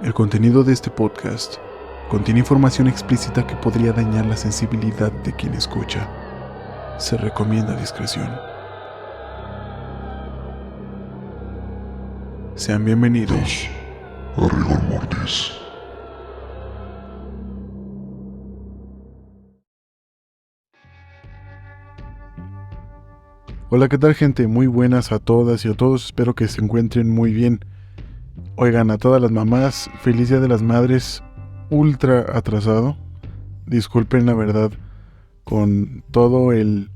El contenido de este podcast contiene información explícita que podría dañar la sensibilidad de quien escucha. Se recomienda discreción. Sean bienvenidos a Rigor Mortis. Hola, ¿qué tal, gente? Muy buenas a todas y a todos, espero que se encuentren muy bien. Oigan, a todas las mamás, feliz Día de las Madres, ultra atrasado. Disculpen la verdad con todo el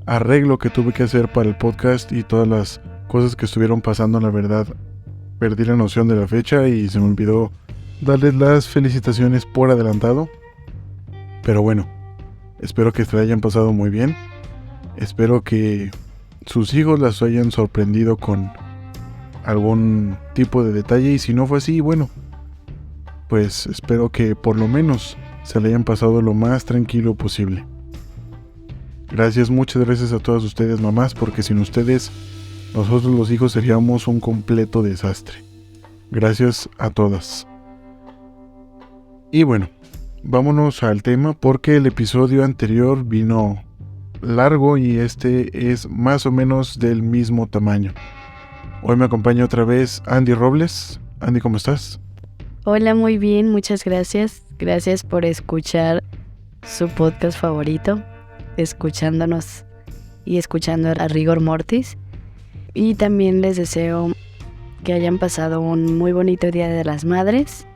arreglo que tuve que hacer para el podcast y todas las cosas que estuvieron pasando, la verdad. Perdí la noción de la fecha y se me olvidó darles las felicitaciones por adelantado. Pero bueno, espero que se hayan pasado muy bien. Espero que sus hijos las hayan sorprendido con algún tipo de detalle, y si no fue así, bueno, pues espero que por lo menos se le hayan pasado lo más tranquilo posible. Gracias, muchas gracias a todas ustedes, mamás, porque sin ustedes nosotros los hijos seríamos un completo desastre. Gracias a todas. Y bueno, vámonos al tema, porque el episodio anterior vino largo y este es más o menos del mismo tamaño. Hoy me acompaña otra vez Andy Robles. Andy, ¿cómo estás? Hola, muy bien, muchas gracias. Gracias por escuchar su podcast favorito, escuchándonos y escuchando a Rigor Mortis. Y también les deseo que hayan pasado un muy bonito Día de las Madres.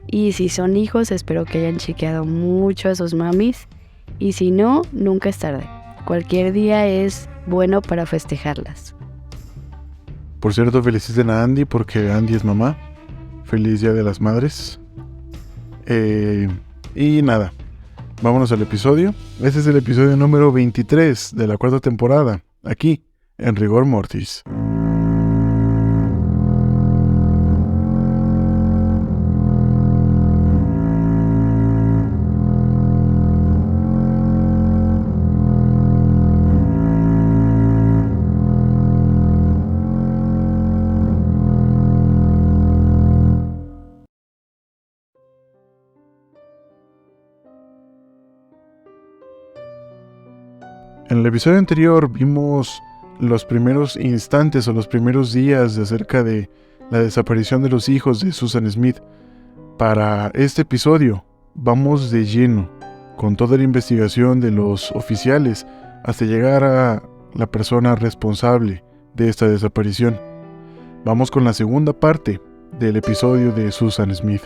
Y si son hijos, espero que hayan chequeado mucho a sus mamis. Y si no, nunca es tarde. Cualquier día es bueno para festejarlas. Por cierto, feliciten a Andy porque Andy es mamá. Feliz Día de las Madres. Y nada, vámonos al episodio. Este es el episodio número 23 de la cuarta temporada, aquí en Rigor Mortis. En el episodio anterior vimos los primeros instantes o los primeros días acerca de la desaparición de los hijos de Susan Smith. Para este episodio vamos de lleno con toda la investigación de los oficiales hasta llegar a la persona responsable de esta desaparición. Vamos con la segunda parte del episodio de Susan Smith.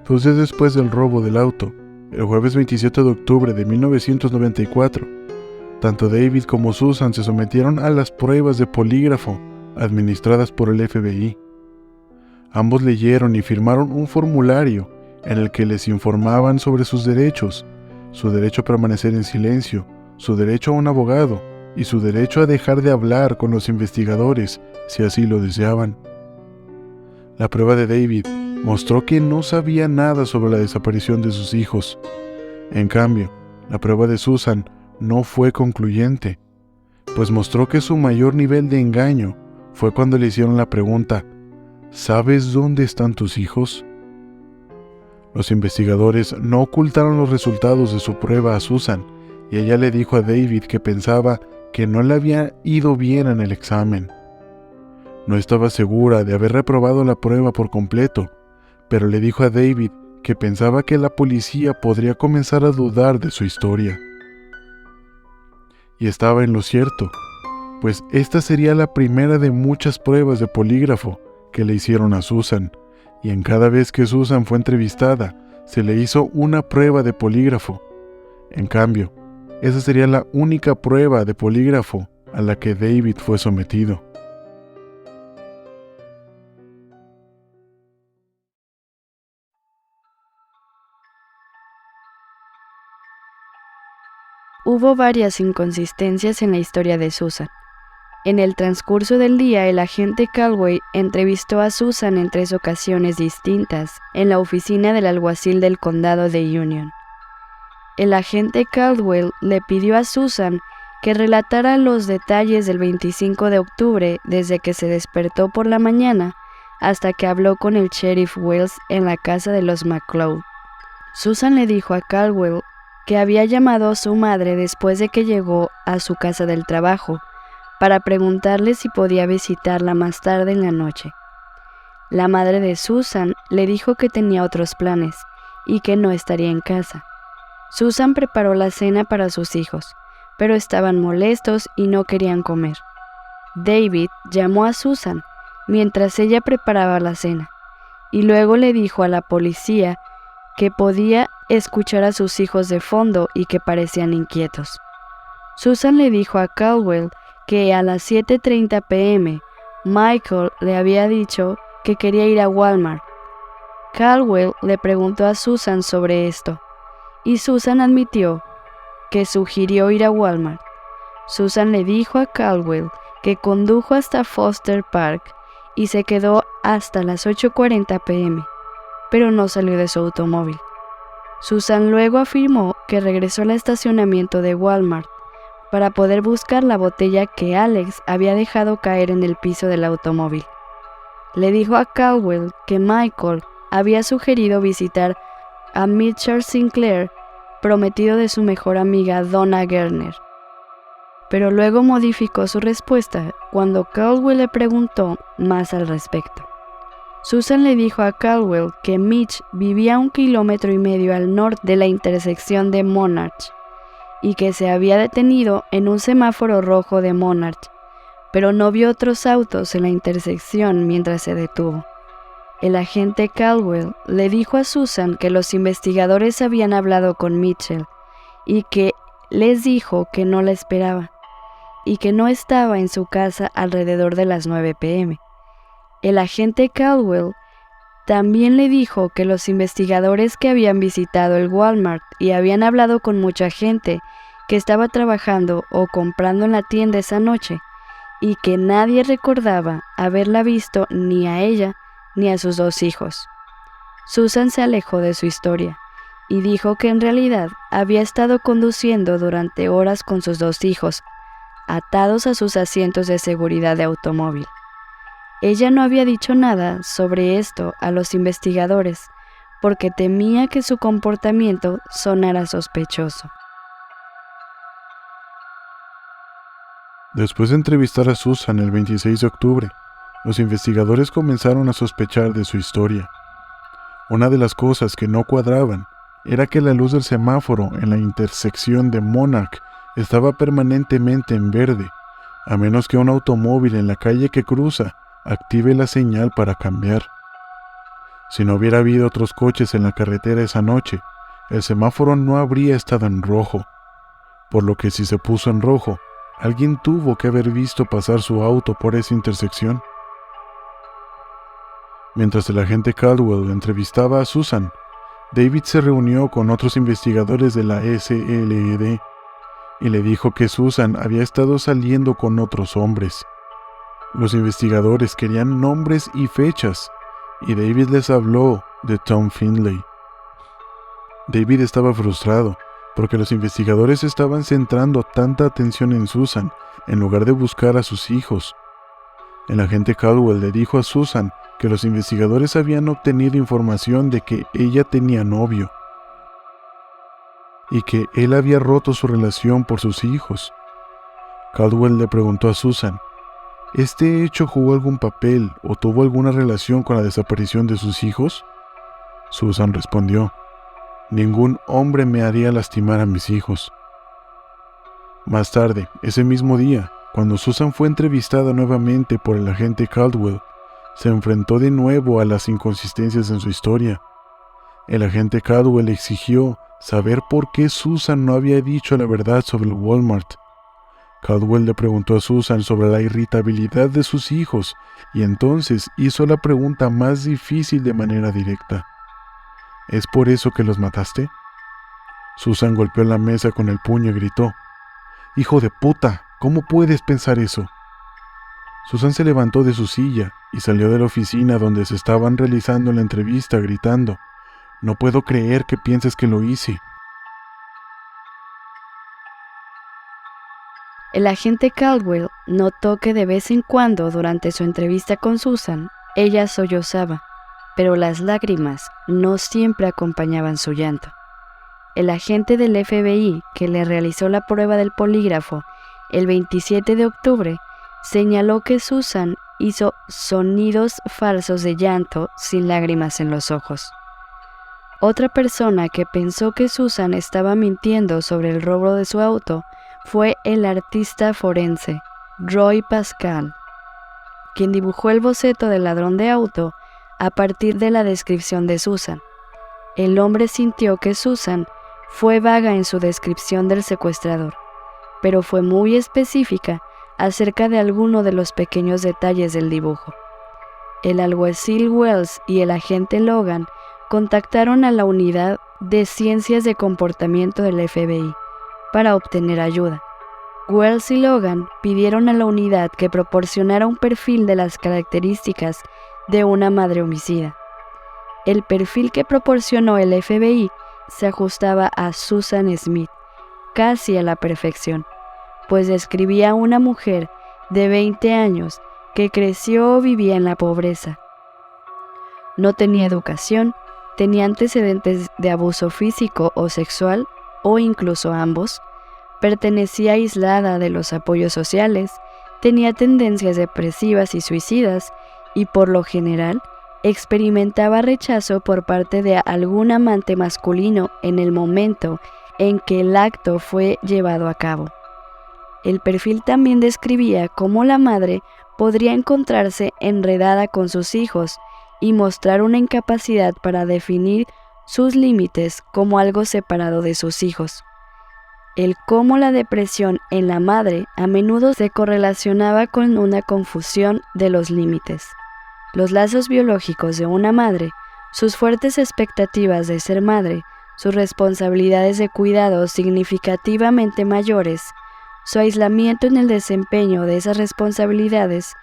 Entonces, después del robo del auto, el jueves 27 de octubre de 1994, tanto David como Susan se sometieron a las pruebas de polígrafo administradas por el FBI. Ambos leyeron y firmaron un formulario en el que les informaban sobre sus derechos, su derecho a permanecer en silencio, su derecho a un abogado y su derecho a dejar de hablar con los investigadores si así lo deseaban. La prueba de David mostró que no sabía nada sobre la desaparición de sus hijos. En cambio, la prueba de Susan no fue concluyente, pues mostró que su mayor nivel de engaño fue cuando le hicieron la pregunta: ¿sabes dónde están tus hijos? Los investigadores no ocultaron los resultados de su prueba a Susan, y ella le dijo a David que pensaba que no le había ido bien en el examen. No estaba segura de haber reprobado la prueba por completo, pero le dijo a David que pensaba que la policía podría comenzar a dudar de su historia. Y estaba en lo cierto, pues esta sería la primera de muchas pruebas de polígrafo que le hicieron a Susan, y en cada vez que Susan fue entrevistada, se le hizo una prueba de polígrafo. En cambio, esa sería la única prueba de polígrafo a la que David fue sometido. Hubo varias inconsistencias en la historia de Susan. En el transcurso del día, el agente Caldwell entrevistó a Susan en 3 ocasiones distintas en la oficina del alguacil del condado de Union. El agente Caldwell le pidió a Susan que relatara los detalles del 25 de octubre desde que se despertó por la mañana hasta que habló con el sheriff Wells en la casa de los McCloud. Susan le dijo a Caldwell que había llamado a su madre después de que llegó a su casa del trabajo para preguntarle si podía visitarla más tarde en la noche. La madre de Susan le dijo que tenía otros planes y que no estaría en casa. Susan preparó la cena para sus hijos, pero estaban molestos y no querían comer. David llamó a Susan mientras ella preparaba la cena, y luego le dijo a la policía que podía escuchar a sus hijos de fondo y que parecían inquietos. Susan le dijo a Caldwell que a las 7:30 p.m. Michael le había dicho que quería ir a Walmart. Caldwell le preguntó a Susan sobre esto, y Susan admitió que sugirió ir a Walmart. Susan le dijo a Caldwell que condujo hasta Foster Park y se quedó hasta las 8:40 p.m., pero no salió de su automóvil. Susan luego afirmó que regresó al estacionamiento de Walmart para poder buscar la botella que Alex había dejado caer en el piso del automóvil. Le dijo a Caldwell que Michael había sugerido visitar a Mitchell Sinclair, prometido de su mejor amiga Donna Gerner, pero luego modificó su respuesta cuando Caldwell le preguntó más al respecto. Susan le dijo a Caldwell que Mitch vivía 1,5 kilómetros al norte de la intersección de Monarch y que se había detenido en un semáforo rojo de Monarch, pero no vio otros autos en la intersección mientras se detuvo. El agente Caldwell le dijo a Susan que los investigadores habían hablado con Mitchell y que les dijo que no la esperaba y que no estaba en su casa alrededor de las 9 p.m. El agente Caldwell también le dijo que los investigadores que habían visitado el Walmart y habían hablado con mucha gente que estaba trabajando o comprando en la tienda esa noche y que nadie recordaba haberla visto ni a ella ni a sus 2 hijos. Susan se alejó de su historia y dijo que en realidad había estado conduciendo durante horas con sus 2 hijos, atados a sus asientos de seguridad de automóvil. Ella no había dicho nada sobre esto a los investigadores porque temía que su comportamiento sonara sospechoso. Después de entrevistar a Susan el 26 de octubre, los investigadores comenzaron a sospechar de su historia. Una de las cosas que no cuadraban era que la luz del semáforo en la intersección de Monarch estaba permanentemente en verde, a menos que un automóvil en la calle que cruza active la señal para cambiar. Si no hubiera habido otros coches en la carretera esa noche, el semáforo no habría estado en rojo, por lo que si se puso en rojo, alguien tuvo que haber visto pasar su auto por esa intersección. Mientras el agente Caldwell entrevistaba a Susan, David se reunió con otros investigadores de la SLED y le dijo que Susan había estado saliendo con otros hombres. Los investigadores querían nombres y fechas, y David les habló de Tom Findlay. David estaba frustrado, porque los investigadores estaban centrando tanta atención en Susan, en lugar de buscar a sus hijos. El agente Caldwell le dijo a Susan que los investigadores habían obtenido información de que ella tenía novio, y que él había roto su relación por sus hijos. Caldwell le preguntó a Susan, ¿este hecho jugó algún papel o tuvo alguna relación con la desaparición de sus hijos? Susan respondió, ningún hombre me haría lastimar a mis hijos. Más tarde, ese mismo día, cuando Susan fue entrevistada nuevamente por el agente Caldwell, se enfrentó de nuevo a las inconsistencias en su historia. El agente Caldwell exigió saber por qué Susan no había dicho la verdad sobre el Walmart. Caldwell le preguntó a Susan sobre la irritabilidad de sus hijos y entonces hizo la pregunta más difícil de manera directa. ¿Es por eso que los mataste? Susan golpeó la mesa con el puño y gritó, «¡Hijo de puta! ¿Cómo puedes pensar eso?» Susan se levantó de su silla y salió de la oficina donde se estaban realizando la entrevista gritando, «No puedo creer que pienses que lo hice». El agente Caldwell notó que de vez en cuando durante su entrevista con Susan, ella sollozaba, pero las lágrimas no siempre acompañaban su llanto. El agente del FBI que le realizó la prueba del polígrafo el 27 de octubre señaló que Susan hizo sonidos falsos de llanto sin lágrimas en los ojos. Otra persona que pensó que Susan estaba mintiendo sobre el robo de su auto fue el artista forense Roy Pascal, quien dibujó el boceto del ladrón de auto a partir de la descripción de Susan. El hombre sintió que Susan fue vaga en su descripción del secuestrador, pero fue muy específica acerca de alguno de los pequeños detalles del dibujo. El alguacil Wells y el agente Logan contactaron a la unidad de ciencias de comportamiento del FBI para obtener ayuda. Wells y Logan pidieron a la unidad que proporcionara un perfil de las características de una madre homicida. El perfil que proporcionó el FBI se ajustaba a Susan Smith, casi a la perfección, pues describía a una mujer de 20 años que creció o vivía en la pobreza. No tenía educación, tenía antecedentes de abuso físico o sexual, o incluso ambos, pertenecía aislada de los apoyos sociales, tenía tendencias depresivas y suicidas, y por lo general experimentaba rechazo por parte de algún amante masculino en el momento en que el acto fue llevado a cabo. El perfil también describía cómo la madre podría encontrarse enredada con sus hijos y mostrar una incapacidad para definir sus límites como algo separado de sus hijos. El cómo la depresión en la madre a menudo se correlacionaba con una confusión de los límites. Los lazos biológicos de una madre, sus fuertes expectativas de ser madre, sus responsabilidades de cuidado significativamente mayores, su aislamiento en el desempeño de esas responsabilidades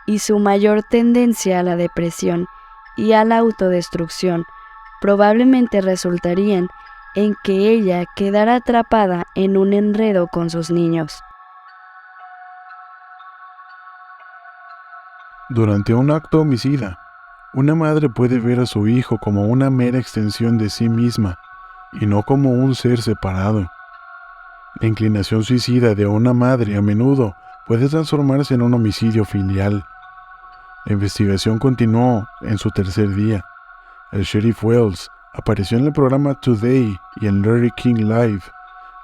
y su mayor tendencia a la depresión y a la autodestrucción probablemente resultarían en que ella quedara atrapada en un enredo con sus niños. Durante un acto homicida, una madre puede ver a su hijo como una mera extensión de sí misma y no como un ser separado. La inclinación suicida de una madre a menudo puede transformarse en un homicidio filial. La investigación continuó en su tercer día. El sheriff Wells apareció en el programa Today y en Larry King Live.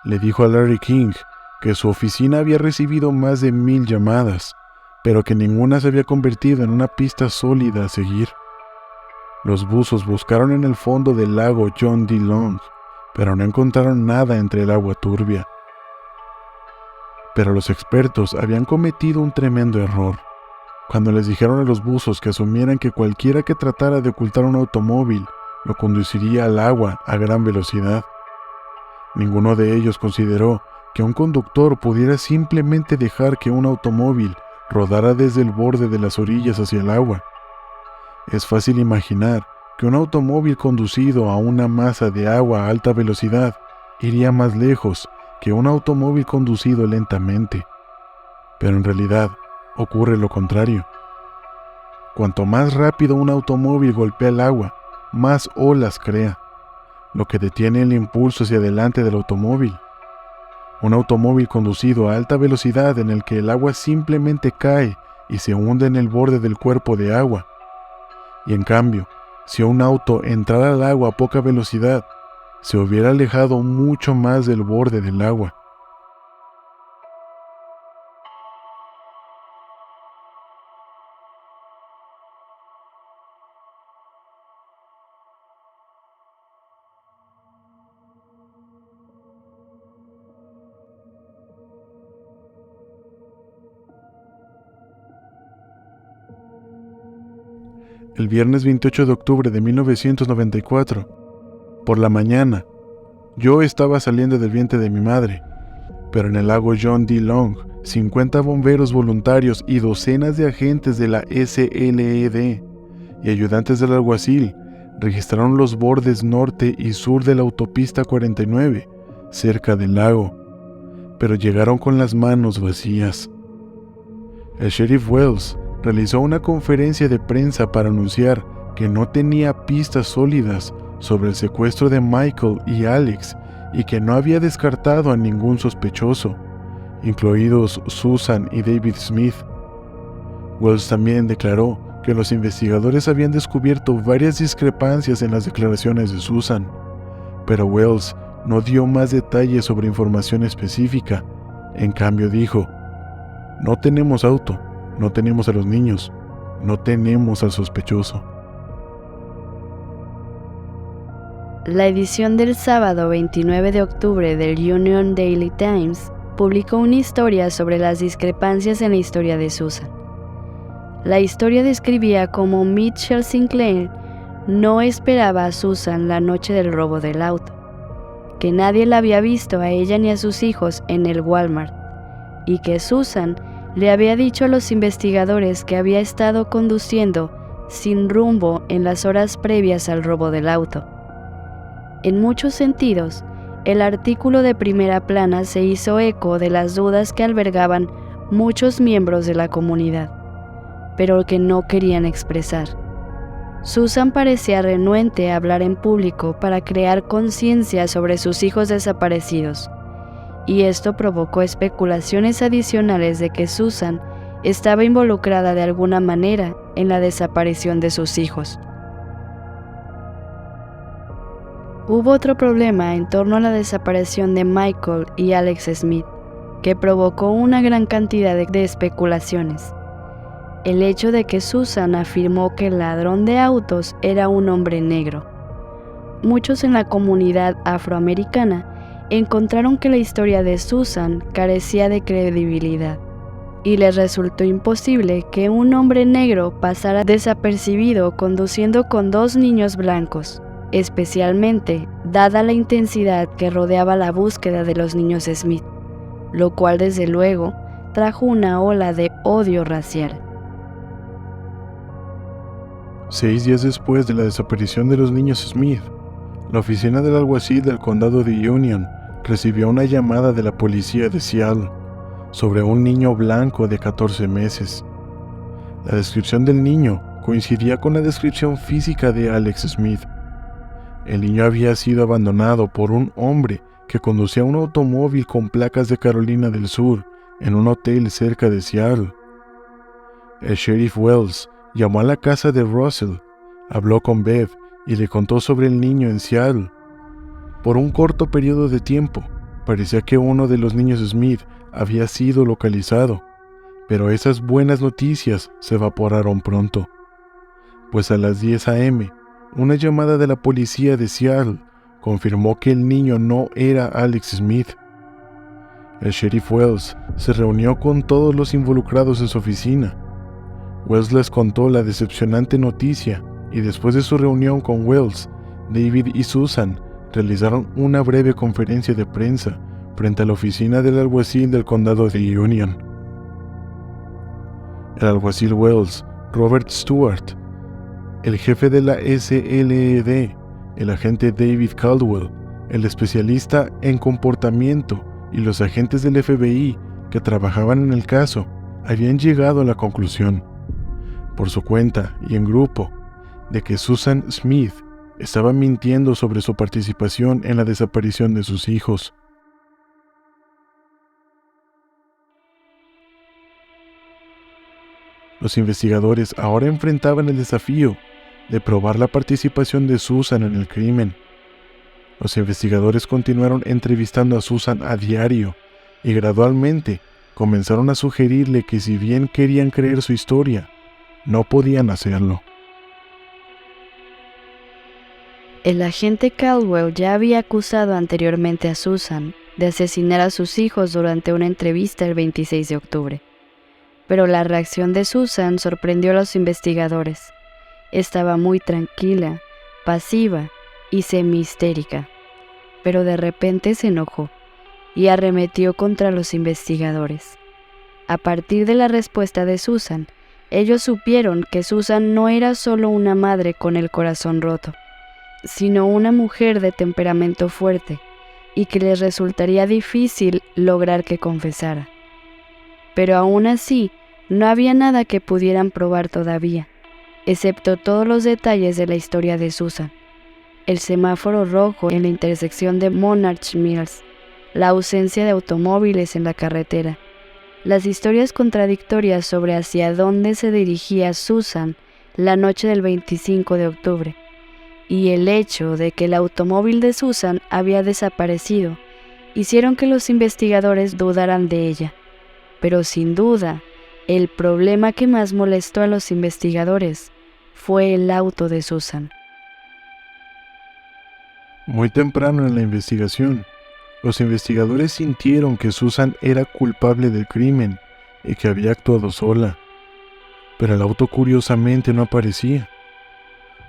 Le dijo a Larry King que su oficina había recibido más de 1000 llamadas, pero que ninguna se había convertido en una pista sólida a seguir. Los buzos buscaron en el fondo del lago John D. Long, pero no encontraron nada entre el agua turbia. Pero los expertos habían cometido un tremendo error cuando les dijeron a los buzos que asumieran que cualquiera que tratara de ocultar un automóvil lo conduciría al agua a gran velocidad. Ninguno de ellos consideró que un conductor pudiera simplemente dejar que un automóvil rodara desde el borde de las orillas hacia el agua. Es fácil imaginar que un automóvil conducido a una masa de agua a alta velocidad iría más lejos que un automóvil conducido lentamente. Pero en realidad ocurre lo contrario. Cuanto más rápido un automóvil golpea el agua, más olas crea, lo que detiene el impulso hacia adelante del automóvil. Un automóvil conducido a alta velocidad en el que el agua simplemente cae y se hunde en el borde del cuerpo de agua. Y en cambio, si un auto entrara al agua a poca velocidad, se hubiera alejado mucho más del borde del agua. El viernes 28 de octubre de 1994, por la mañana, yo estaba saliendo del vientre de mi madre, pero en el lago John D. Long, 50 bomberos voluntarios y docenas de agentes de la SLED y ayudantes del alguacil registraron los bordes norte y sur de la autopista 49, cerca del lago. pero llegaron con las manos vacías. El sheriff Wells realizó una conferencia de prensa para anunciar que no tenía pistas sólidas sobre el secuestro de Michael y Alex y que no había descartado a ningún sospechoso, incluidos Susan y David Smith. Wells también declaró que los investigadores habían descubierto varias discrepancias en las declaraciones de Susan, pero Wells no dio más detalles sobre información específica. En cambio dijo: "No tenemos auto, no tenemos a los niños, no tenemos al sospechoso". La edición del sábado 29 de octubre del Union Daily Times publicó una historia sobre las discrepancias en la historia de Susan. La historia describía cómo Mitchell Sinclair no esperaba a Susan la noche del robo del auto, que nadie la había visto a ella ni a sus hijos en el Walmart, y que Susan le había dicho a los investigadores que había estado conduciendo sin rumbo en las horas previas al robo del auto. En muchos sentidos, el artículo de primera plana se hizo eco de las dudas que albergaban muchos miembros de la comunidad, pero que no querían expresar. Susan parecía renuente a hablar en público para crear conciencia sobre sus hijos desaparecidos, y esto provocó especulaciones adicionales de que Susan estaba involucrada de alguna manera en la desaparición de sus hijos. Hubo otro problema en torno a la desaparición de Michael y Alex Smith, que provocó una gran cantidad de especulaciones. El hecho de que Susan afirmó que el ladrón de autos era un hombre negro. Muchos en la comunidad afroamericana encontraron que la historia de Susan carecía de credibilidad, y les resultó imposible que un hombre negro pasara desapercibido conduciendo con dos niños blancos, especialmente dada la intensidad que rodeaba la búsqueda de los niños Smith, lo cual desde luego trajo una ola de odio racial. 6 días después de la desaparición de los niños Smith, la oficina del alguacil del condado de Union recibió una llamada de la policía de Seattle sobre un niño blanco de 14 meses. La descripción del niño coincidía con la descripción física de Alex Smith. El niño había sido abandonado por un hombre que conducía un automóvil con placas de Carolina del Sur en un hotel cerca de Seattle. El sheriff Wells llamó a la casa de Russell, habló con Bev y le contó sobre el niño en Seattle. Por un corto periodo de tiempo, parecía que uno de los niños Smith había sido localizado, pero esas buenas noticias se evaporaron pronto, pues a las 10 a.m., una llamada de la policía de Seattle confirmó que el niño no era Alex Smith. El sheriff Wells se reunió con todos los involucrados en su oficina. Wells les contó la decepcionante noticia y después de su reunión con Wells, David y Susan realizaron una breve conferencia de prensa frente a la oficina del alguacil del condado de Union. El alguacil Wells, Robert Stewart, el jefe de la SLED, el agente David Caldwell, el especialista en comportamiento y los agentes del FBI que trabajaban en el caso habían llegado a la conclusión, por su cuenta y en grupo, de que Susan Smith estaba mintiendo sobre su participación en la desaparición de sus hijos. Los investigadores ahora enfrentaban el desafío de probar la participación de Susan en el crimen. Los investigadores continuaron entrevistando a Susan a diario y gradualmente comenzaron a sugerirle que si bien querían creer su historia, no podían hacerlo. El agente Caldwell ya había acusado anteriormente a Susan de asesinar a sus hijos durante una entrevista el 26 de octubre. Pero la reacción de Susan sorprendió a los investigadores. Estaba muy tranquila, pasiva y semi-histérica, pero de repente se enojó y arremetió contra los investigadores. A partir de la respuesta de Susan, ellos supieron que Susan no era solo una madre con el corazón roto, sino una mujer de temperamento fuerte, y que les resultaría difícil lograr que confesara. Pero aún así, no había nada que pudieran probar todavía, excepto todos los detalles de la historia de Susan. El semáforo rojo en la intersección de Monarch Mills, la ausencia de automóviles en la carretera, las historias contradictorias sobre hacia dónde se dirigía Susan la noche del 25 de octubre, y el hecho de que el automóvil de Susan había desaparecido, hicieron que los investigadores dudaran de ella. Pero sin duda, el problema que más molestó a los investigadores fue el auto de Susan. Muy temprano en la investigación, los investigadores sintieron que Susan era culpable del crimen y que había actuado sola, pero el auto curiosamente no aparecía,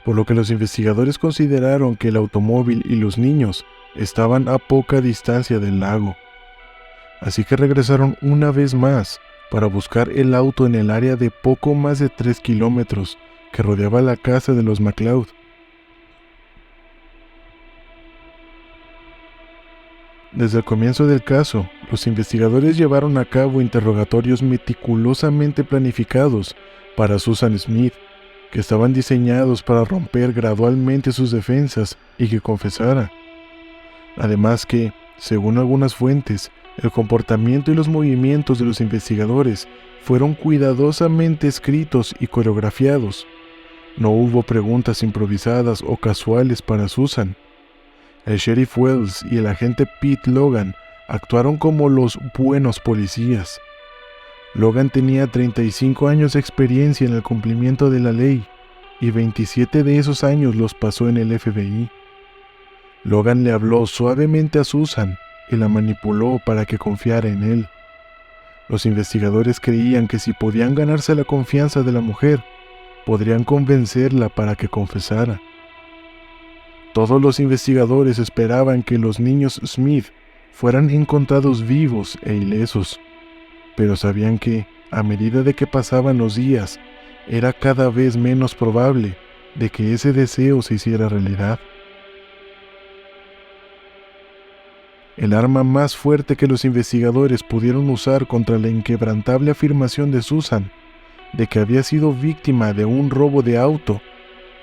por lo que los investigadores consideraron que el automóvil y los niños estaban a poca distancia del lago. Así que regresaron una vez más para buscar el auto en el área de poco más de 3 kilómetros que rodeaba la casa de los McLeod. Desde el comienzo del caso, los investigadores llevaron a cabo interrogatorios meticulosamente planificados para Susan Smith, que estaban diseñados para romper gradualmente sus defensas y que confesara. Además que, según algunas fuentes, el comportamiento y los movimientos de los investigadores fueron cuidadosamente escritos y coreografiados. No hubo preguntas improvisadas o casuales para Susan. El sheriff Wells y el agente Pete Logan actuaron como los buenos policías. Logan tenía 35 años de experiencia en el cumplimiento de la ley y 27 de esos años los pasó en el FBI. Logan le habló suavemente a Susan y la manipuló para que confiara en él. Los investigadores creían que si podían ganarse la confianza de la mujer, podrían convencerla para que confesara. Todos los investigadores esperaban que los niños Smith fueran encontrados vivos e ilesos, pero sabían que, a medida de que pasaban los días, era cada vez menos probable de que ese deseo se hiciera realidad. El arma más fuerte que los investigadores pudieron usar contra la inquebrantable afirmación de Susan de que había sido víctima de un robo de auto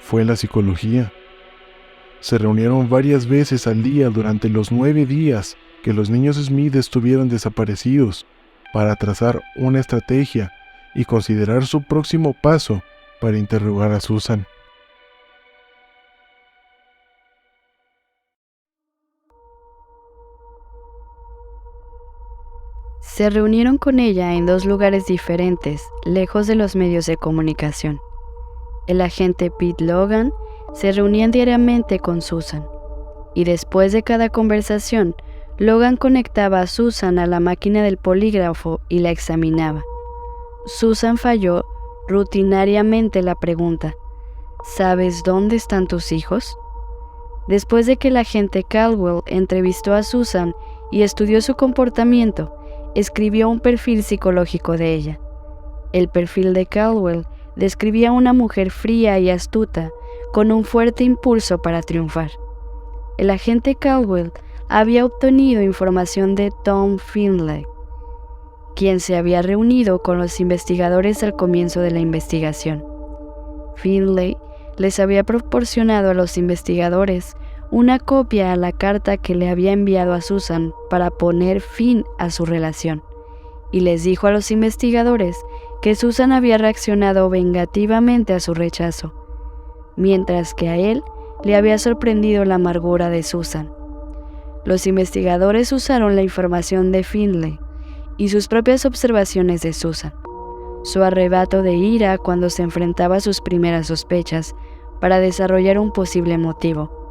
fue la psicología. Se reunieron varias veces al día durante los 9 días que los niños Smith estuvieron desaparecidos para trazar una estrategia y considerar su próximo paso para interrogar a Susan. Se reunieron con ella en 2 lugares diferentes, lejos de los medios de comunicación. El agente Pete Logan se reunía diariamente con Susan, y después de cada conversación, Logan conectaba a Susan a la máquina del polígrafo y la examinaba. Susan falló rutinariamente la pregunta: ¿sabes dónde están tus hijos? Después de que el agente Caldwell entrevistó a Susan y estudió su comportamiento, escribió un perfil psicológico de ella. El perfil de Caldwell describía a una mujer fría y astuta, con un fuerte impulso para triunfar. El agente Caldwell había obtenido información de Tom Finley, quien se había reunido con los investigadores al comienzo de la investigación. Finley les había proporcionado a los investigadores una copia a la carta que le había enviado a Susan para poner fin a su relación, y les dijo a los investigadores que Susan había reaccionado vengativamente a su rechazo, mientras que a él le había sorprendido la amargura de Susan. Los investigadores usaron la información de Finley y sus propias observaciones de Susan, su arrebato de ira cuando se enfrentaba a sus primeras sospechas, para desarrollar un posible motivo.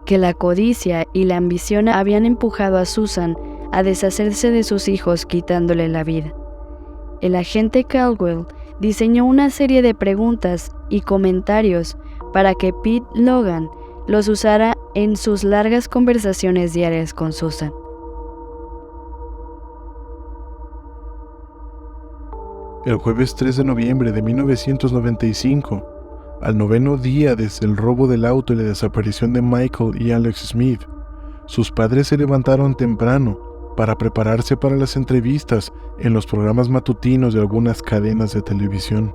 Que la codicia y la ambición habían empujado a Susan a deshacerse de sus hijos quitándole la vida. El agente Caldwell diseñó una serie de preguntas y comentarios para que Pete Logan los usara en sus largas conversaciones diarias con Susan. El jueves 3 de noviembre de 1995, al 9º día desde el robo del auto y la desaparición de Michael y Alex Smith, sus padres se levantaron temprano para prepararse para las entrevistas en los programas matutinos de algunas cadenas de televisión.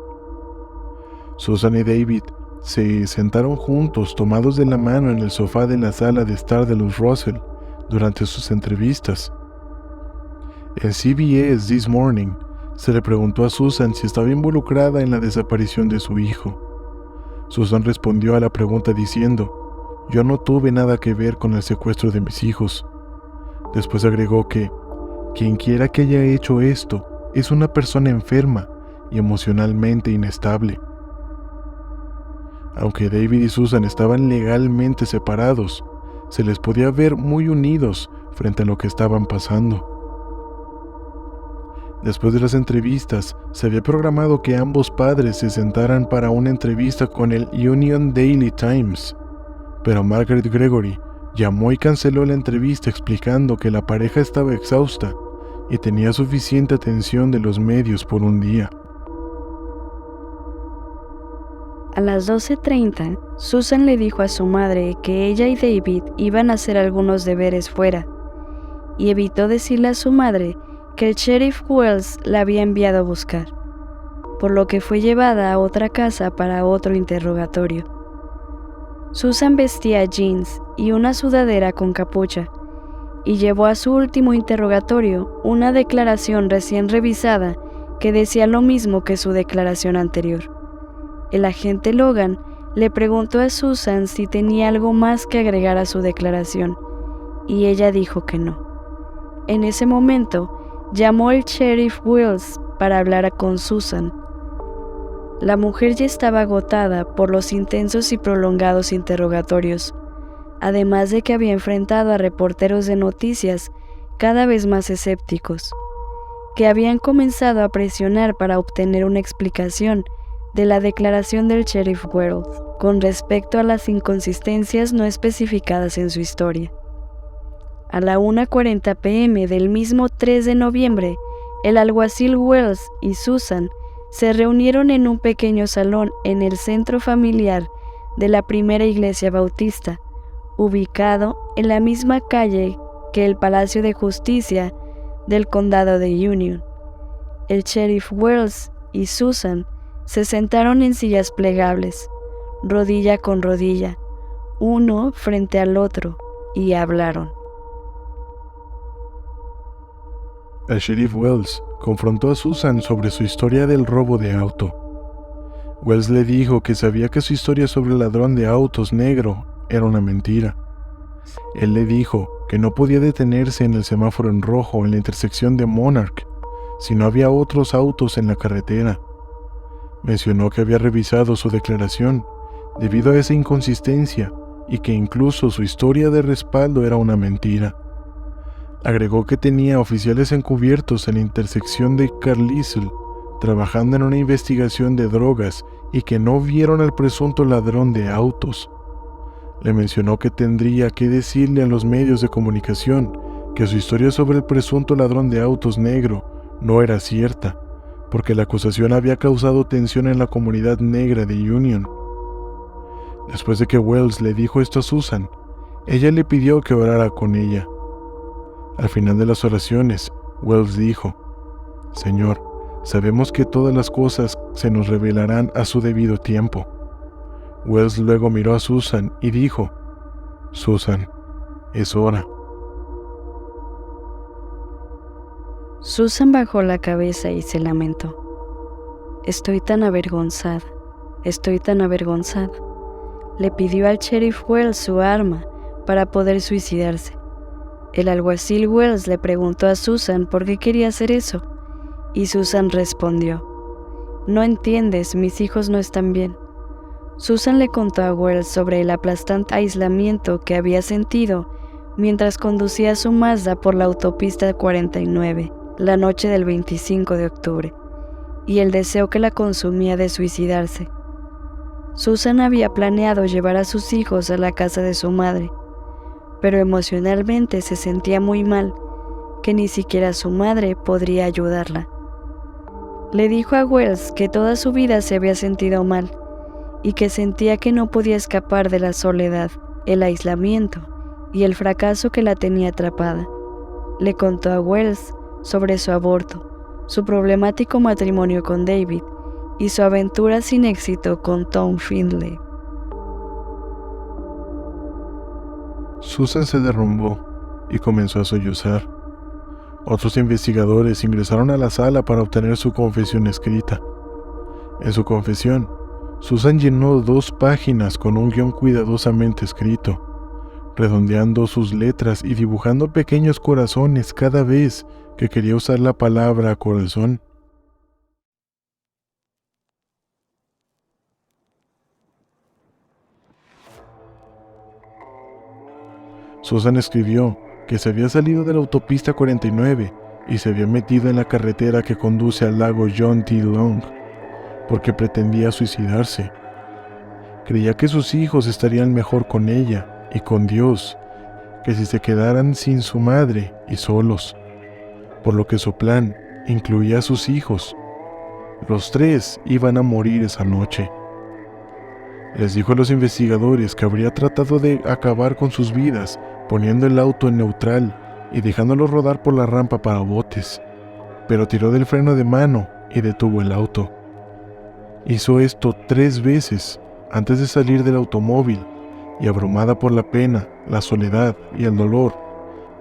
Susan y David se sentaron juntos, tomados de la mano en el sofá de la sala de estar de los Russell durante sus entrevistas. En CBS This Morning se le preguntó a Susan si estaba involucrada en la desaparición de su hijo. Susan respondió a la pregunta diciendo: «Yo no tuve nada que ver con el secuestro de mis hijos». Después agregó que quien quiera que haya hecho esto es una persona enferma y emocionalmente inestable. Aunque David y Susan estaban legalmente separados, se les podía ver muy unidos frente a lo que estaban pasando. Después de las entrevistas, se había programado que ambos padres se sentaran para una entrevista con el Union Daily Times, pero Margaret Gregory llamó y canceló la entrevista explicando que la pareja estaba exhausta y tenía suficiente atención de los medios por un día. A las 12:30, Susan le dijo a su madre que ella y David iban a hacer algunos deberes fuera, y evitó decirle a su madre que el sheriff Wells la había enviado a buscar, por lo que fue llevada a otra casa para otro interrogatorio. Susan vestía jeans y una sudadera con capucha, y llevó a su último interrogatorio una declaración recién revisada que decía lo mismo que su declaración anterior. El agente Logan le preguntó a Susan si tenía algo más que agregar a su declaración, y ella dijo que no. En ese momento, llamó el sheriff Wells para hablar con Susan. La mujer ya estaba agotada por los intensos y prolongados interrogatorios, además de que había enfrentado a reporteros de noticias cada vez más escépticos, que habían comenzado a presionar para obtener una explicación de la declaración del sheriff Wells con respecto a las inconsistencias no especificadas en su historia. A la 1:40 p.m. del mismo 3 de noviembre, el alguacil Wells y Susan se reunieron en un pequeño salón en el centro familiar de la primera iglesia bautista, ubicado en la misma calle que el Palacio de Justicia del Condado de Union. El sheriff Wells y Susan se sentaron en sillas plegables, rodilla con rodilla, uno frente al otro, y hablaron. El sheriff Wells confrontó a Susan sobre su historia del robo de auto. Wells le dijo que sabía que su historia sobre el ladrón de autos negro era una mentira. Él le dijo que no podía detenerse en el semáforo en rojo en la intersección de Monarch si no había otros autos en la carretera. Mencionó que había revisado su declaración debido a esa inconsistencia y que incluso su historia de respaldo era una mentira. Agregó que tenía oficiales encubiertos en la intersección de Carlisle trabajando en una investigación de drogas y que no vieron al presunto ladrón de autos. Le mencionó que tendría que decirle a los medios de comunicación que su historia sobre el presunto ladrón de autos negro no era cierta, porque la acusación había causado tensión en la comunidad negra de Union. Después de que Wells le dijo esto a Susan, ella le pidió que orara con ella. Al final de las oraciones, Wells dijo: «Señor, sabemos que todas las cosas se nos revelarán a su debido tiempo». Wells luego miró a Susan y dijo: «Susan, es hora». Susan bajó la cabeza y se lamentó. Estoy tan avergonzada. Le pidió al sheriff Wells su arma para poder suicidarse. El alguacil Wells le preguntó a Susan por qué quería hacer eso, y Susan respondió: «No entiendes, mis hijos no están bien». Susan le contó a Wells sobre el aplastante aislamiento que había sentido mientras conducía su Mazda por la autopista 49 la noche del 25 de octubre, y el deseo que la consumía de suicidarse. Susan había planeado llevar a sus hijos a la casa de su madre, pero emocionalmente se sentía muy mal, que ni siquiera su madre podría ayudarla. Le dijo a Wells que toda su vida se había sentido mal, y que sentía que no podía escapar de la soledad, el aislamiento y el fracaso que la tenía atrapada. Le contó a Wells sobre su aborto, su problemático matrimonio con David y su aventura sin éxito con Tom Findlay. Susan se derrumbó y comenzó a sollozar. Otros investigadores ingresaron a la sala para obtener su confesión escrita. En su confesión, Susan llenó 2 páginas con un guión cuidadosamente escrito, redondeando sus letras y dibujando pequeños corazones cada vez que quería usar la palabra corazón. Susan escribió que se había salido de la autopista 49 y se había metido en la carretera que conduce al lago John T. Long, porque pretendía suicidarse. Creía que sus hijos estarían mejor con ella y con Dios, que si se quedaran sin su madre y solos, por lo que su plan incluía a sus hijos. Los 3 iban a morir esa noche. Les dijo a los investigadores que habría tratado de acabar con sus vidas poniendo el auto en neutral y dejándolo rodar por la rampa para botes, pero tiró del freno de mano y detuvo el auto. Hizo esto 3 veces antes de salir del automóvil y, abrumada por la pena, la soledad y el dolor,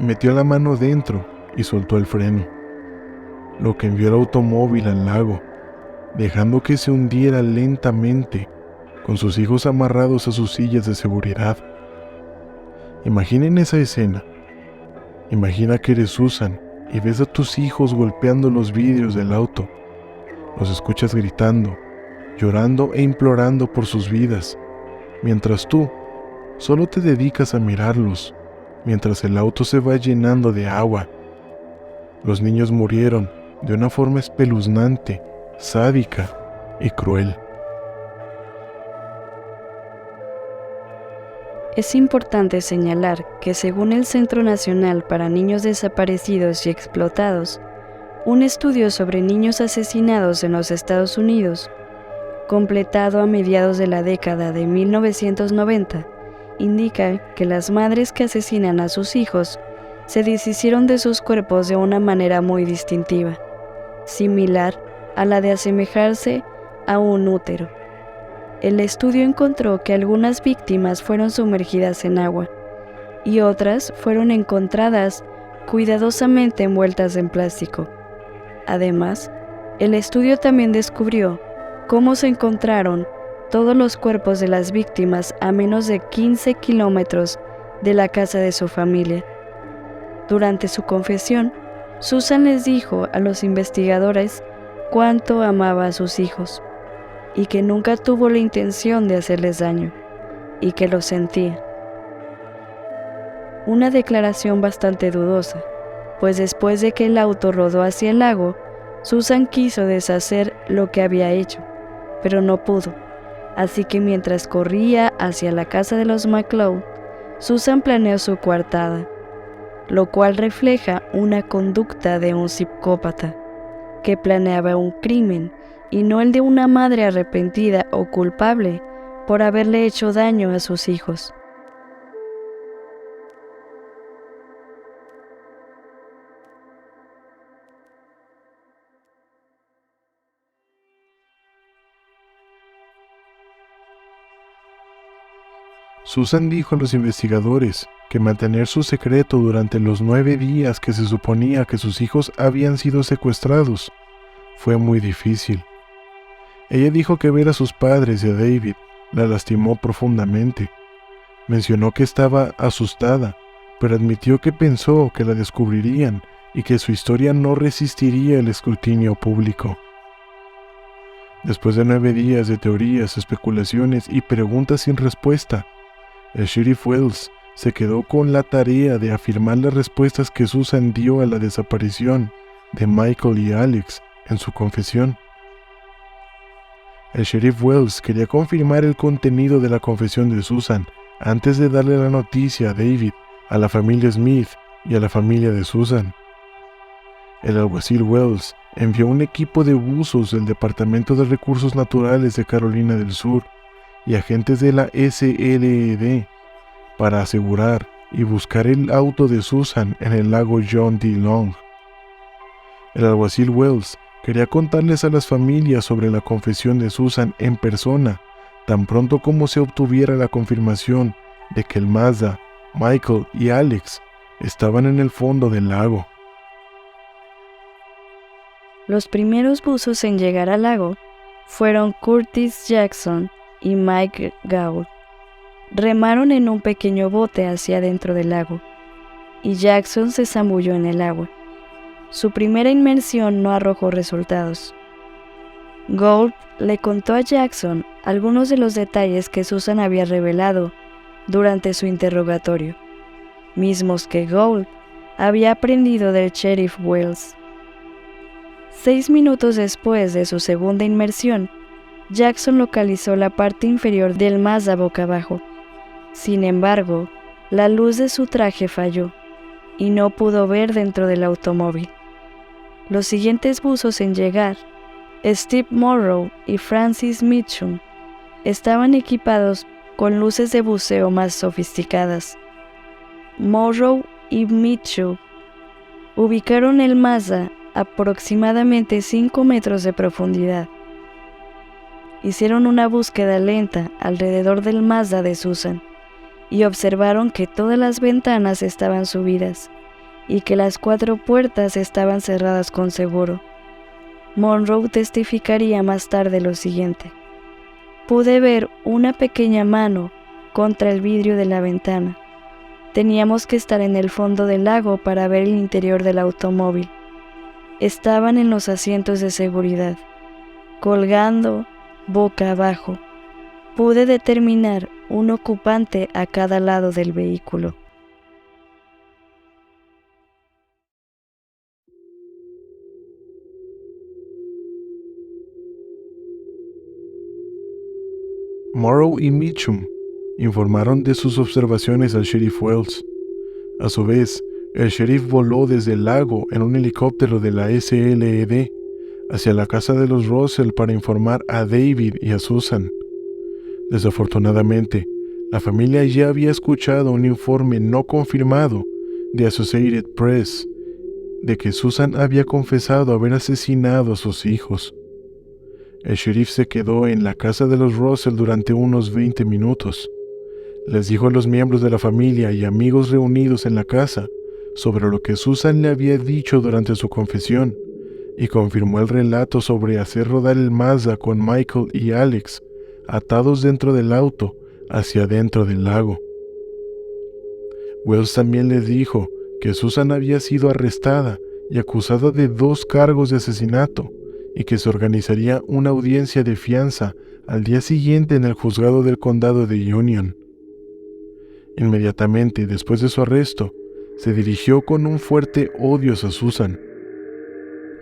metió la mano dentro y soltó el freno, lo que envió el automóvil al lago, dejando que se hundiera lentamente, con sus hijos amarrados a sus sillas de seguridad. Imaginen esa escena. Imagina que eres Susan y ves a tus hijos golpeando los vidrios del auto. Los escuchas gritando, llorando e implorando por sus vidas, mientras tú solo te dedicas a mirarlos, mientras el auto se va llenando de agua. Los niños murieron de una forma espeluznante, sádica y cruel. Es importante señalar que según el Centro Nacional para Niños Desaparecidos y Explotados, un estudio sobre niños asesinados en los Estados Unidos, completado a mediados de la década de 1990, indica que las madres que asesinan a sus hijos se deshicieron de sus cuerpos de una manera muy distintiva, similar a la de asemejarse a un útero. El estudio encontró que algunas víctimas fueron sumergidas en agua y otras fueron encontradas cuidadosamente envueltas en plástico. Además, el estudio también descubrió cómo se encontraron todos los cuerpos de las víctimas a menos de 15 kilómetros de la casa de su familia. Durante su confesión, Susan les dijo a los investigadores cuánto amaba a sus hijos y que nunca tuvo la intención de hacerles daño, y que lo sentía. Una declaración bastante dudosa, pues después de que el auto rodó hacia el lago, Susan quiso deshacer lo que había hecho, pero no pudo, así que mientras corría hacia la casa de los McCloud, Susan planeó su coartada, lo cual refleja una conducta de un psicópata, que planeaba un crimen y no el de una madre arrepentida o culpable por haberle hecho daño a sus hijos. Susan dijo a los investigadores que mantener su secreto durante los 9 días que se suponía que sus hijos habían sido secuestrados fue muy difícil. Ella dijo que ver a sus padres y a David la lastimó profundamente. Mencionó que estaba asustada, pero admitió que pensó que la descubrirían y que su historia no resistiría el escrutinio público. Después de 9 días de teorías, especulaciones y preguntas sin respuesta, el sheriff Wells se quedó con la tarea de afirmar las respuestas que Susan dio a la desaparición de Michael y Alex en su confesión. El sheriff Wells quería confirmar el contenido de la confesión de Susan antes de darle la noticia a David, a la familia Smith y a la familia de Susan. El alguacil Wells envió un equipo de buzos del Departamento de Recursos Naturales de Carolina del Sur y agentes de la SLED para asegurar y buscar el auto de Susan en el lago John D. Long. El alguacil Wells quería contarles a las familias sobre la confesión de Susan en persona, tan pronto como se obtuviera la confirmación de que el Mazda, Michael y Alex estaban en el fondo del lago. Los primeros buzos en llegar al lago fueron Curtis Jackson y Mike Gould. Remaron en un pequeño bote hacia adentro del lago, y Jackson se zambulló en el agua. Su primera inmersión no arrojó resultados. Gould le contó a Jackson algunos de los detalles que Susan había revelado durante su interrogatorio, mismos que Gould había aprendido del sheriff Wells. 6 minutos después de su segunda inmersión, Jackson localizó la parte inferior del Mazda boca abajo. Sin embargo, la luz de su traje falló y no pudo ver dentro del automóvil. Los siguientes buzos en llegar, Steve Morrow y Francis Mitchum, estaban equipados con luces de buceo más sofisticadas. Morrow y Mitchum ubicaron el Mazda aproximadamente 5 metros de profundidad. Hicieron una búsqueda lenta alrededor del Mazda de Susan y observaron que todas las ventanas estaban subidas y que las 4 puertas estaban cerradas con seguro. Monroe testificaría más tarde lo siguiente: pude ver una pequeña mano contra el vidrio de la ventana. Teníamos que estar en el fondo del lago para ver el interior del automóvil. Estaban en los asientos de seguridad, colgando boca abajo. Pude determinar un ocupante a cada lado del vehículo. Morrow y Mitchum informaron de sus observaciones al sheriff Wells. A su vez, el sheriff voló desde el lago en un helicóptero de la SLED hacia la casa de los Russell para informar a David y a Susan. Desafortunadamente, la familia ya había escuchado un informe no confirmado de Associated Press de que Susan había confesado haber asesinado a sus hijos. El sheriff se quedó en la casa de los Russell durante unos 20 minutos. Les dijo a los miembros de la familia y amigos reunidos en la casa sobre lo que Susan le había dicho durante su confesión, y confirmó el relato sobre hacer rodar el Mazda con Michael y Alex atados dentro del auto hacia dentro del lago. Wells también les dijo que Susan había sido arrestada y acusada de 2 cargos de asesinato y que se organizaría una audiencia de fianza al día siguiente en el juzgado del condado de Union. Inmediatamente después de su arresto, se dirigió con un fuerte odio a Susan.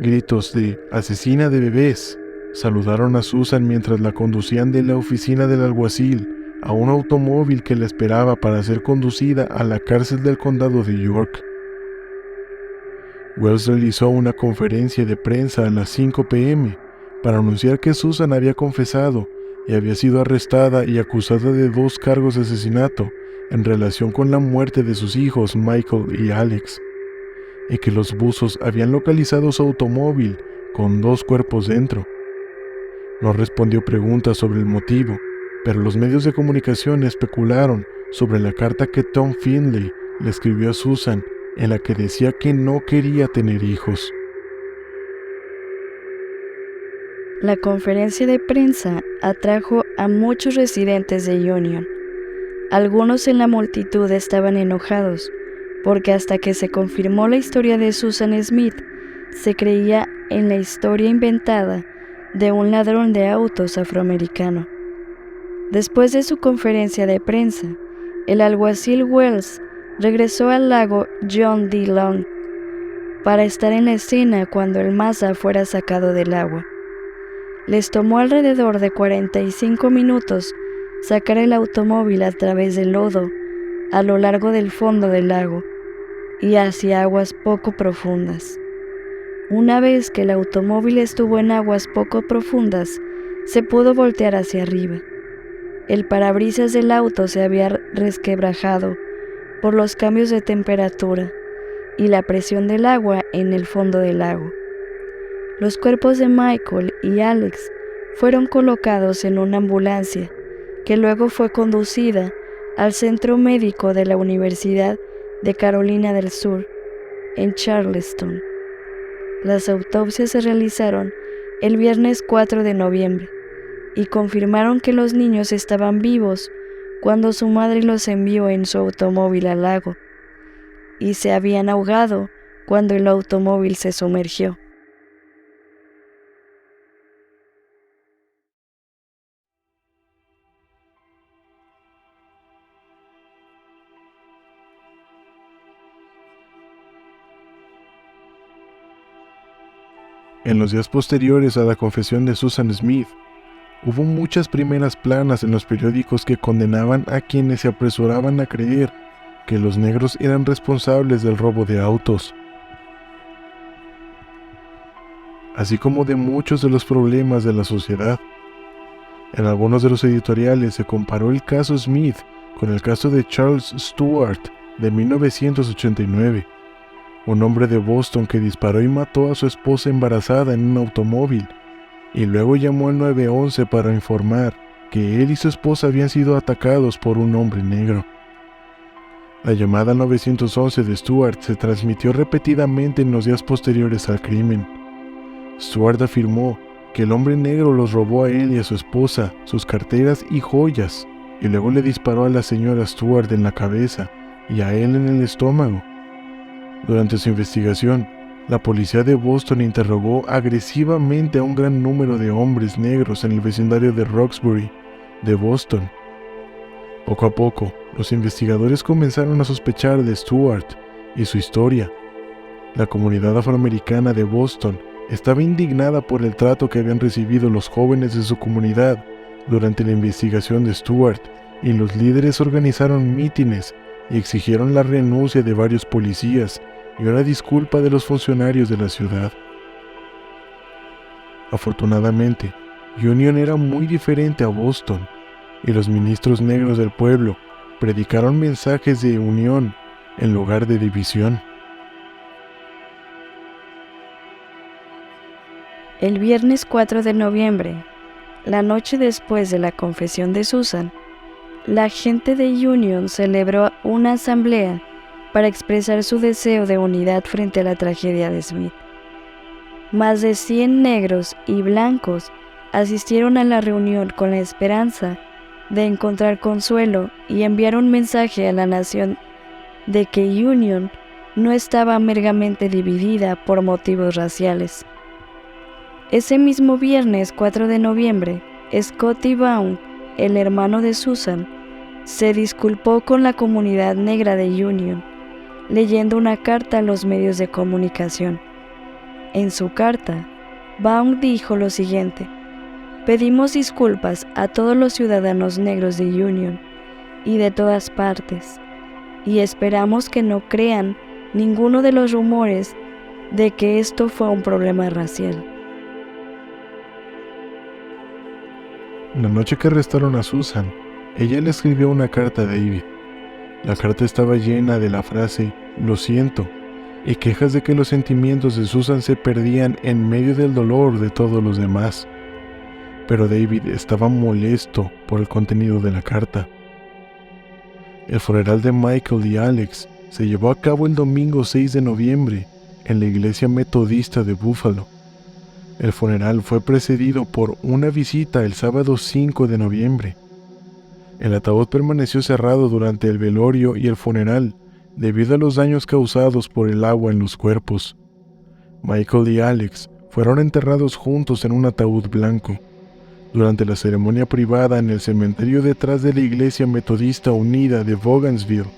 Gritos de «asesina de bebés» saludaron a Susan mientras la conducían de la oficina del alguacil a un automóvil que la esperaba para ser conducida a la cárcel del condado de York. Wells realizó una conferencia de prensa a las 5 p.m. para anunciar que Susan había confesado y había sido arrestada y acusada de 2 cargos de asesinato en relación con la muerte de sus hijos Michael y Alex, y que los buzos habían localizado su automóvil con 2 cuerpos dentro. No respondió preguntas sobre el motivo, pero los medios de comunicación especularon sobre la carta que Tom Findlay le escribió a Susan en la que decía que no quería tener hijos. La conferencia de prensa atrajo a muchos residentes de Union. Algunos en la multitud estaban enojados, porque hasta que se confirmó la historia de Susan Smith, se creía en la historia inventada de un ladrón de autos afroamericano. Después de su conferencia de prensa, el alguacil Wells regresó al lago John D. Long para estar en la escena cuando el Mazda fuera sacado del agua. Les tomó alrededor de 45 minutos sacar el automóvil a través del lodo a lo largo del fondo del lago y hacia aguas poco profundas. Una vez que el automóvil estuvo en aguas poco profundas, se pudo voltear hacia arriba. El parabrisas del auto se había resquebrajado por los cambios de temperatura y la presión del agua en el fondo del lago. Los cuerpos de Michael y Alex fueron colocados en una ambulancia que luego fue conducida al Centro Médico de la Universidad de Carolina del Sur, en Charleston. Las autopsias se realizaron el viernes 4 de noviembre y confirmaron que los niños estaban vivos cuando su madre los envió en su automóvil al lago y se habían ahogado cuando el automóvil se sumergió. En los días posteriores a la confesión de Susan Smith, hubo muchas primeras planas en los periódicos que condenaban a quienes se apresuraban a creer que los negros eran responsables del robo de autos, así como de muchos de los problemas de la sociedad. En algunos de los editoriales se comparó el caso Smith con el caso de Charles Stewart de 1989, un hombre de Boston que disparó y mató a su esposa embarazada en un automóvil, y luego llamó al 911 para informar que él y su esposa habían sido atacados por un hombre negro. La llamada 911 de Stewart se transmitió repetidamente en los días posteriores al crimen. Stewart afirmó que el hombre negro los robó a él y a su esposa, sus carteras y joyas, y luego le disparó a la señora Stewart en la cabeza y a él en el estómago. Durante su investigación, la policía de Boston interrogó agresivamente a un gran número de hombres negros en el vecindario de Roxbury, de Boston. Poco a poco, los investigadores comenzaron a sospechar de Stewart y su historia. La comunidad afroamericana de Boston estaba indignada por el trato que habían recibido los jóvenes de su comunidad durante la investigación de Stewart, y los líderes organizaron mítines y exigieron la renuncia de varios policías y una disculpa de los funcionarios de la ciudad. Afortunadamente, Union era muy diferente a Boston, y los ministros negros del pueblo predicaron mensajes de unión en lugar de división. El viernes 4 de noviembre, la noche después de la confesión de Susan, la gente de Union celebró una asamblea para expresar su deseo de unidad frente a la tragedia de Smith. Más de 100 negros y blancos asistieron a la reunión con la esperanza de encontrar consuelo y enviar un mensaje a la nación de que Union no estaba meramente dividida por motivos raciales. Ese mismo viernes 4 de noviembre, Scotty Vaughn, el hermano de Susan, se disculpó con la comunidad negra de Union, leyendo una carta a los medios de comunicación. En su carta, Vaughn dijo lo siguiente: "Pedimos disculpas a todos los ciudadanos negros de Union y de todas partes, y esperamos que no crean ninguno de los rumores de que esto fue un problema racial". La noche que arrestaron a Susan, ella le escribió una carta a David. La carta estaba llena de la frase "lo siento" y quejas de que los sentimientos de Susan se perdían en medio del dolor de todos los demás. Pero David estaba molesto por el contenido de la carta. El funeral de Michael y Alex se llevó a cabo el domingo 6 de noviembre en la iglesia metodista de Buffalo. El funeral fue precedido por una visita el sábado 5 de noviembre. El ataúd permaneció cerrado durante el velorio y el funeral debido a los daños causados por el agua en los cuerpos. Michael y Alex fueron enterrados juntos en un ataúd blanco. Durante la ceremonia privada en el cementerio detrás de la Iglesia Metodista Unida de Vogelsville,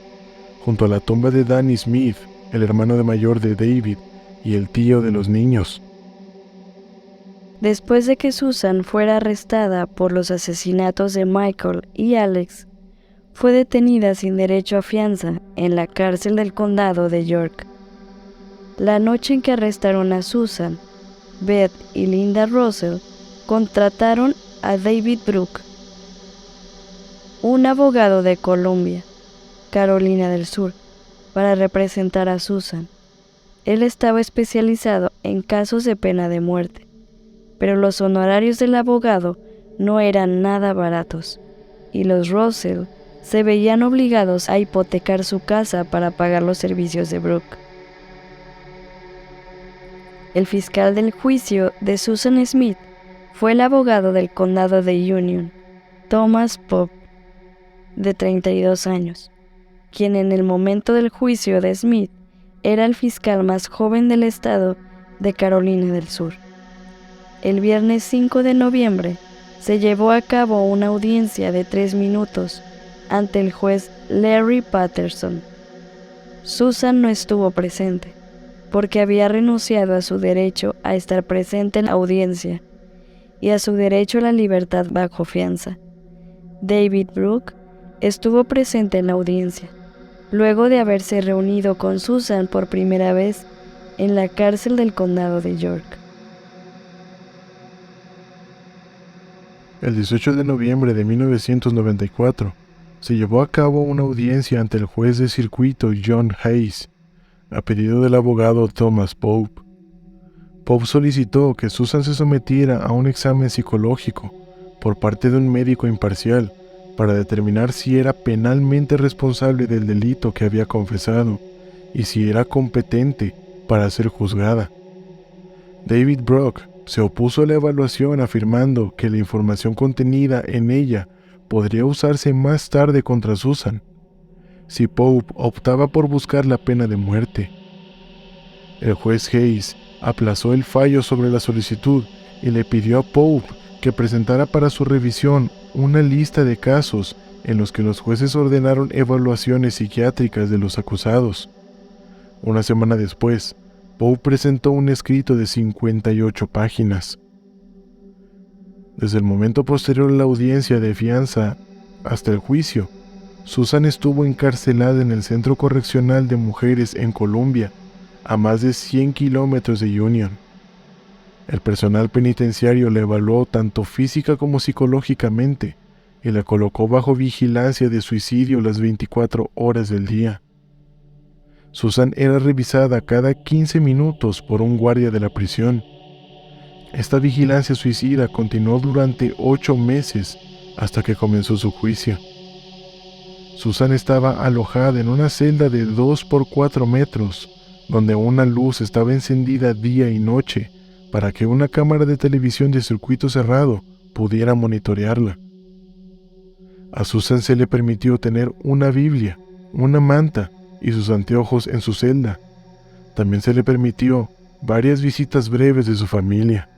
junto a la tumba de Danny Smith, el hermano mayor de David y el tío de los niños. Después de que Susan fuera arrestada por los asesinatos de Michael y Alex, fue detenida sin derecho a fianza en la cárcel del condado de York. La noche en que arrestaron a Susan, Beth y Linda Russell contrataron a David Brooke, un abogado de Columbia, Carolina del Sur, para representar a Susan. Él estaba especializado en casos de pena de muerte, pero los honorarios del abogado no eran nada baratos, y los Russell se veían obligados a hipotecar su casa para pagar los servicios de Brooke. El fiscal del juicio de Susan Smith fue el abogado del condado de Union, Thomas Pope, de 32 años, quien en el momento del juicio de Smith era el fiscal más joven del estado de Carolina del Sur. El viernes 5 de noviembre se llevó a cabo una audiencia de 3 minutos ante el juez Larry Patterson. Susan no estuvo presente, porque había renunciado a su derecho a estar presente en la audiencia y a su derecho a la libertad bajo fianza. David Brooke estuvo presente en la audiencia, luego de haberse reunido con Susan por primera vez en la cárcel del condado de York. El 18 de noviembre de 1994 se llevó a cabo una audiencia ante el juez de circuito John Hayes, a pedido del abogado Thomas Pope. Pope solicitó que Susan se sometiera a un examen psicológico por parte de un médico imparcial para determinar si era penalmente responsable del delito que había confesado y si era competente para ser juzgada. David Brooke se opuso a la evaluación afirmando que la información contenida en ella podría usarse más tarde contra Susan, si Pope optaba por buscar la pena de muerte. El juez Hayes aplazó el fallo sobre la solicitud y le pidió a Pope que presentara para su revisión una lista de casos en los que los jueces ordenaron evaluaciones psiquiátricas de los acusados. Una semana después, Pope presentó un escrito de 58 páginas. Desde el momento posterior a la audiencia de fianza hasta el juicio, Susan estuvo encarcelada en el Centro Correccional de Mujeres en Columbia, a más de 100 kilómetros de Union. El personal penitenciario la evaluó tanto física como psicológicamente y la colocó bajo vigilancia de suicidio las 24 horas del día. Susan era revisada cada 15 minutos por un guardia de la prisión. Esta vigilancia suicida continuó durante 8 meses hasta que comenzó su juicio. Susan estaba alojada en una celda de 2 por 4 metros, donde una luz estaba encendida día y noche para que una cámara de televisión de circuito cerrado pudiera monitorearla. A Susan se le permitió tener una Biblia, una manta y sus anteojos en su celda. También se le permitió varias visitas breves de su familia.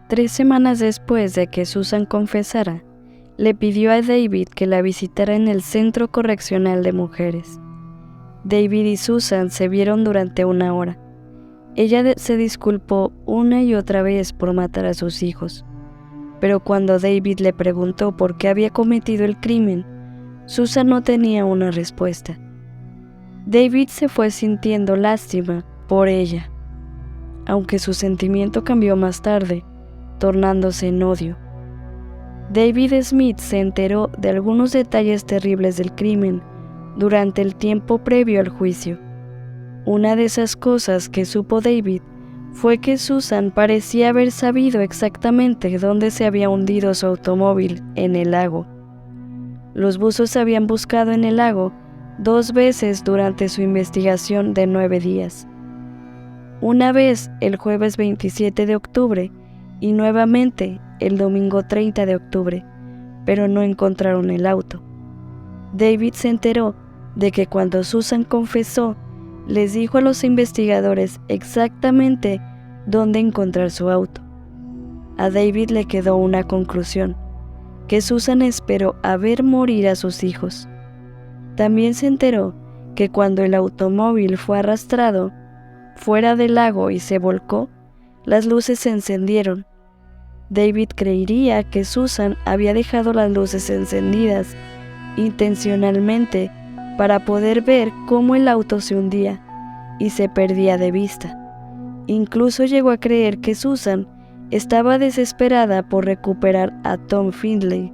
Tres semanas después de que Susan confesara, le pidió a David que la visitara en el Centro Correccional de Mujeres. David y Susan se vieron durante 1 hora. Ella se disculpó una y otra vez por matar a sus hijos, pero cuando David le preguntó por qué había cometido el crimen, Susan no tenía una respuesta. David se fue sintiendo lástima por ella, aunque su sentimiento cambió más tarde, tornándose en odio. David Smith se enteró de algunos detalles terribles del crimen durante el tiempo previo al juicio. Una de esas cosas que supo David fue que Susan parecía haber sabido exactamente dónde se había hundido su automóvil en el lago. Los buzos habían buscado en el lago 2 veces durante su investigación de 9 días. Una vez el jueves 27 de octubre y nuevamente el domingo 30 de octubre, pero no encontraron el auto. David se enteró de que cuando Susan confesó, les dijo a los investigadores exactamente dónde encontrar su auto. A David le quedó una conclusión, que Susan esperó a ver morir a sus hijos. También se enteró que cuando el automóvil fue arrastrado fuera del lago y se volcó, las luces se encendieron. David creería que Susan había dejado las luces encendidas intencionalmente para poder ver cómo el auto se hundía y se perdía de vista. Incluso llegó a creer que Susan estaba desesperada por recuperar a Tom Findlay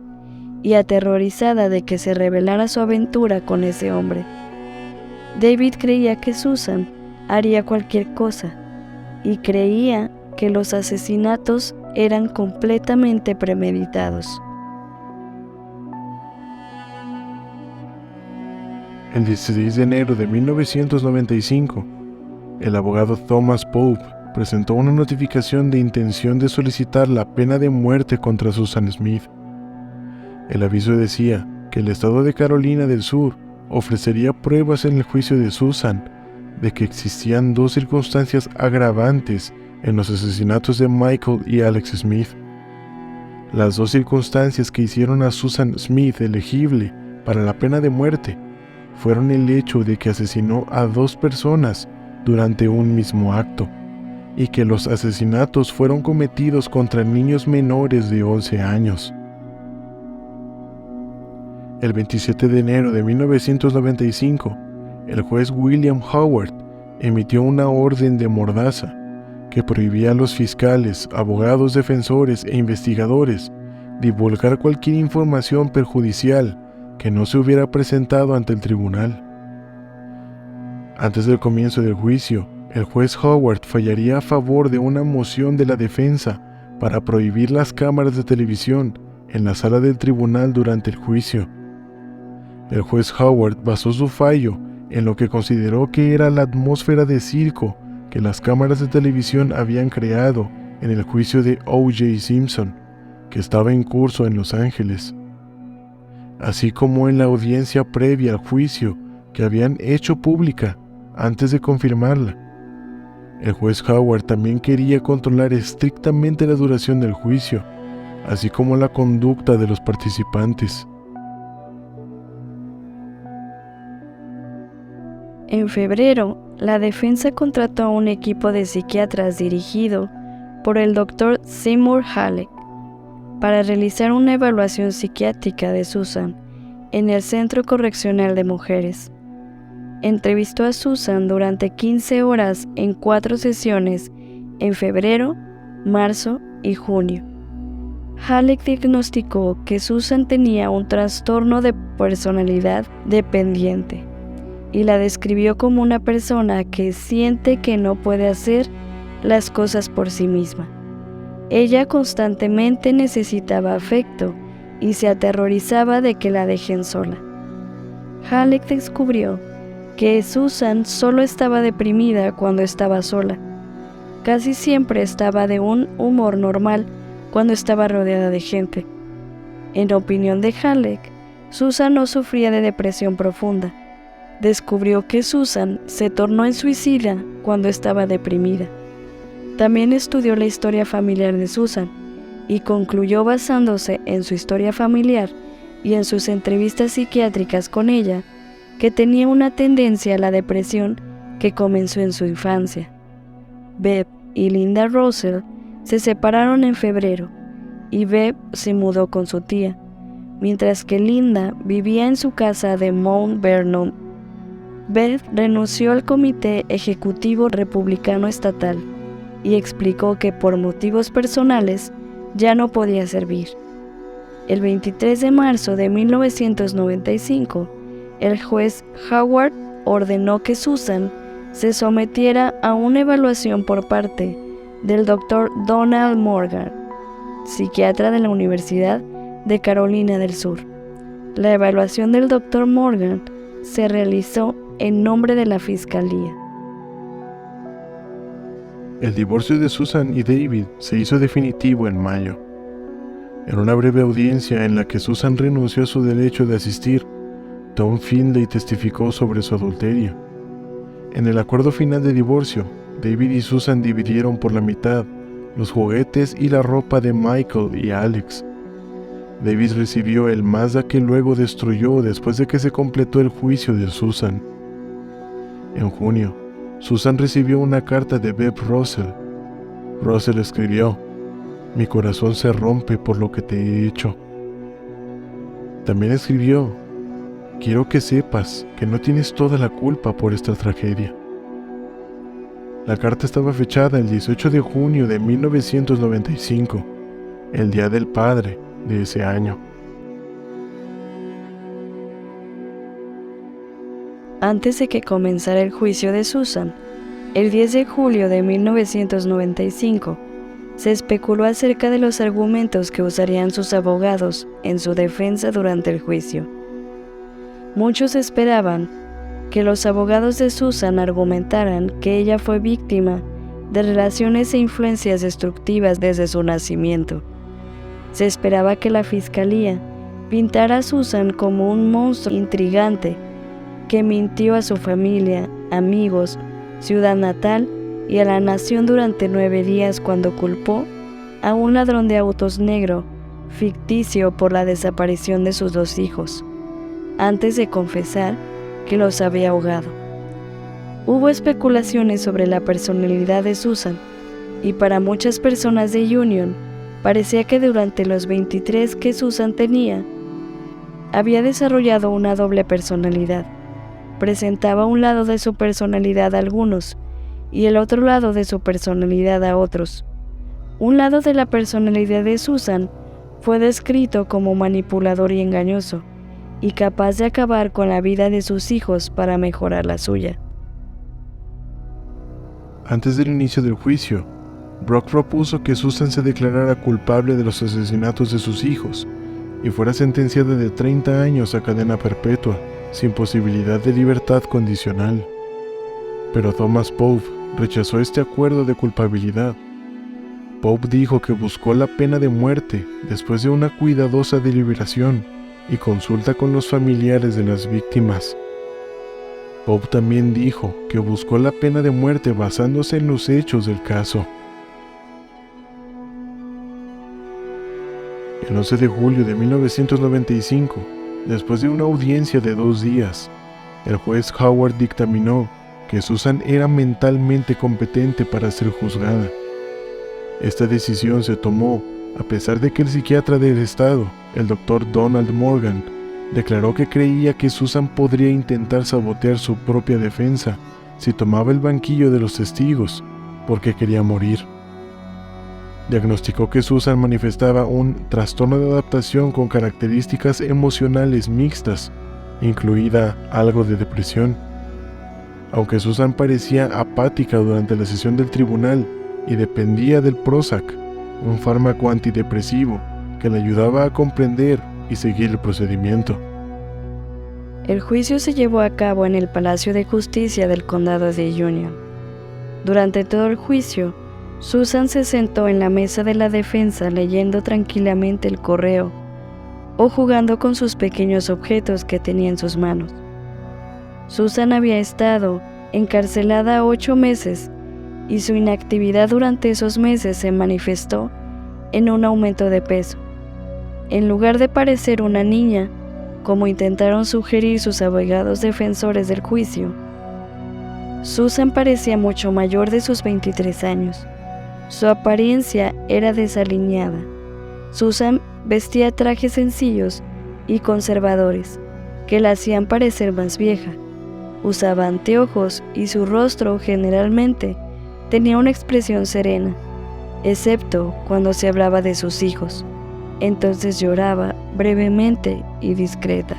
y aterrorizada de que se revelara su aventura con ese hombre. David creía que Susan haría cualquier cosa y creía que los asesinatos eran completamente premeditados. El 16 de enero de 1995, el abogado Thomas Pope presentó una notificación de intención de solicitar la pena de muerte contra Susan Smith. El aviso decía que el estado de Carolina del Sur ofrecería pruebas en el juicio de Susan de que existían 2 circunstancias agravantes en los asesinatos de Michael y Alex Smith. Las 2 circunstancias que hicieron a Susan Smith elegible para la pena de muerte fueron el hecho de que asesinó a 2 personas durante un mismo acto, y que los asesinatos fueron cometidos contra niños menores de 11 años. El 27 de enero de 1995, el juez William Howard emitió una orden de mordaza que prohibía a los fiscales, abogados defensores e investigadores divulgar cualquier información perjudicial que no se hubiera presentado ante el tribunal. Antes del comienzo del juicio, el juez Howard fallaría a favor de una moción de la defensa para prohibir las cámaras de televisión en la sala del tribunal durante el juicio. El juez Howard basó su fallo en lo que consideró que era la atmósfera de circo que las cámaras de televisión habían creado en el juicio de O.J. Simpson, que estaba en curso en Los Ángeles, así como en la audiencia previa al juicio que habían hecho pública antes de confirmarla. El juez Howard también quería controlar estrictamente la duración del juicio, así como la conducta de los participantes. En febrero, la defensa contrató a un equipo de psiquiatras dirigido por el Dr. Seymour Halleck para realizar una evaluación psiquiátrica de Susan en el Centro Correccional de Mujeres. Entrevistó a Susan durante 15 horas en 4 sesiones en febrero, marzo y junio. Halleck diagnosticó que Susan tenía un trastorno de personalidad dependiente y la describió como una persona que siente que no puede hacer las cosas por sí misma. Ella constantemente necesitaba afecto y se aterrorizaba de que la dejen sola. Halleck descubrió que Susan solo estaba deprimida cuando estaba sola. Casi siempre estaba de un humor normal cuando estaba rodeada de gente. En opinión de Halleck, Susan no sufría de depresión profunda. Descubrió que Susan se tornó en suicida cuando estaba deprimida. También estudió la historia familiar de Susan y concluyó, basándose en su historia familiar y en sus entrevistas psiquiátricas con ella, que tenía una tendencia a la depresión que comenzó en su infancia. Bev y Linda Russell se separaron en febrero y Bev se mudó con su tía, mientras que Linda vivía en su casa de Mount Vernon. Bev renunció al Comité Ejecutivo Republicano Estatal y explicó que por motivos personales ya no podía servir. El 23 de marzo de 1995, el juez Howard ordenó que Susan se sometiera a una evaluación por parte del Dr. Donald Morgan, psiquiatra de la Universidad de Carolina del Sur. La evaluación del Dr. Morgan se realizó en nombre de la Fiscalía. El divorcio de Susan y David se hizo definitivo en mayo. En una breve audiencia en la que Susan renunció a su derecho de asistir, Tom Findlay testificó sobre su adulterio. En el acuerdo final de divorcio, David y Susan dividieron por la mitad los juguetes y la ropa de Michael y Alex. David recibió el Mazda que luego destruyó después de que se completó el juicio de Susan. En junio, Susan recibió una carta de Bev Russell. Russell escribió: "Mi corazón se rompe por lo que te he hecho". También escribió: "Quiero que sepas que no tienes toda la culpa por esta tragedia". La carta estaba fechada el 18 de junio de 1995, el Día del Padre de ese año. Antes de que comenzara el juicio de Susan, el 10 de julio de 1995, se especuló acerca de los argumentos que usarían sus abogados en su defensa durante el juicio. Muchos esperaban que los abogados de Susan argumentaran que ella fue víctima de relaciones e influencias destructivas desde su nacimiento. Se esperaba que la fiscalía pintara a Susan como un monstruo intrigante que mintió a su familia, amigos, ciudad natal y a la nación durante 9 días cuando culpó a un ladrón de autos negro ficticio por la desaparición de sus 2 hijos, antes de confesar que los había ahogado. Hubo especulaciones sobre la personalidad de Susan, y para muchas personas de Union parecía que durante los 23 que Susan tenía, había desarrollado una doble personalidad. Presentaba un lado de su personalidad a algunos y el otro lado de su personalidad a otros. Un lado de la personalidad de Susan fue descrito como manipulador y engañoso, y capaz de acabar con la vida de sus hijos para mejorar la suya. Antes del inicio del juicio, Brock propuso que Susan se declarara culpable de los asesinatos de sus hijos y fuera sentenciada de 30 años a cadena perpetua, sin posibilidad de libertad condicional. Pero Thomas Pope rechazó este acuerdo de culpabilidad. Pope dijo que buscó la pena de muerte después de una cuidadosa deliberación y consulta con los familiares de las víctimas. Pope también dijo que buscó la pena de muerte basándose en los hechos del caso. El 11 de julio de 1995, después de una audiencia de 2 días, el juez Howard dictaminó que Susan era mentalmente competente para ser juzgada. Esta decisión se tomó a pesar de que el psiquiatra del estado, el Dr. Donald Morgan, declaró que creía que Susan podría intentar sabotear su propia defensa si tomaba el banquillo de los testigos, porque quería morir. Diagnosticó que Susan manifestaba un trastorno de adaptación con características emocionales mixtas, incluida algo de depresión. Aunque Susan parecía apática durante la sesión del tribunal y dependía del Prozac, un fármaco antidepresivo que le ayudaba a comprender y seguir el procedimiento. El juicio se llevó a cabo en el Palacio de Justicia del Condado de Union. Durante todo el juicio, Susan se sentó en la mesa de la defensa leyendo tranquilamente el correo o jugando con sus pequeños objetos que tenía en sus manos. Susan había estado encarcelada 8 meses y su inactividad durante esos meses se manifestó en un aumento de peso. En lugar de parecer una niña, como intentaron sugerir sus abogados defensores del juicio, Susan parecía mucho mayor de sus 23 años. Su apariencia era desaliñada. Susan vestía trajes sencillos y conservadores que la hacían parecer más vieja. Usaba anteojos y su rostro generalmente tenía una expresión serena, excepto cuando se hablaba de sus hijos. Entonces lloraba brevemente y discreta.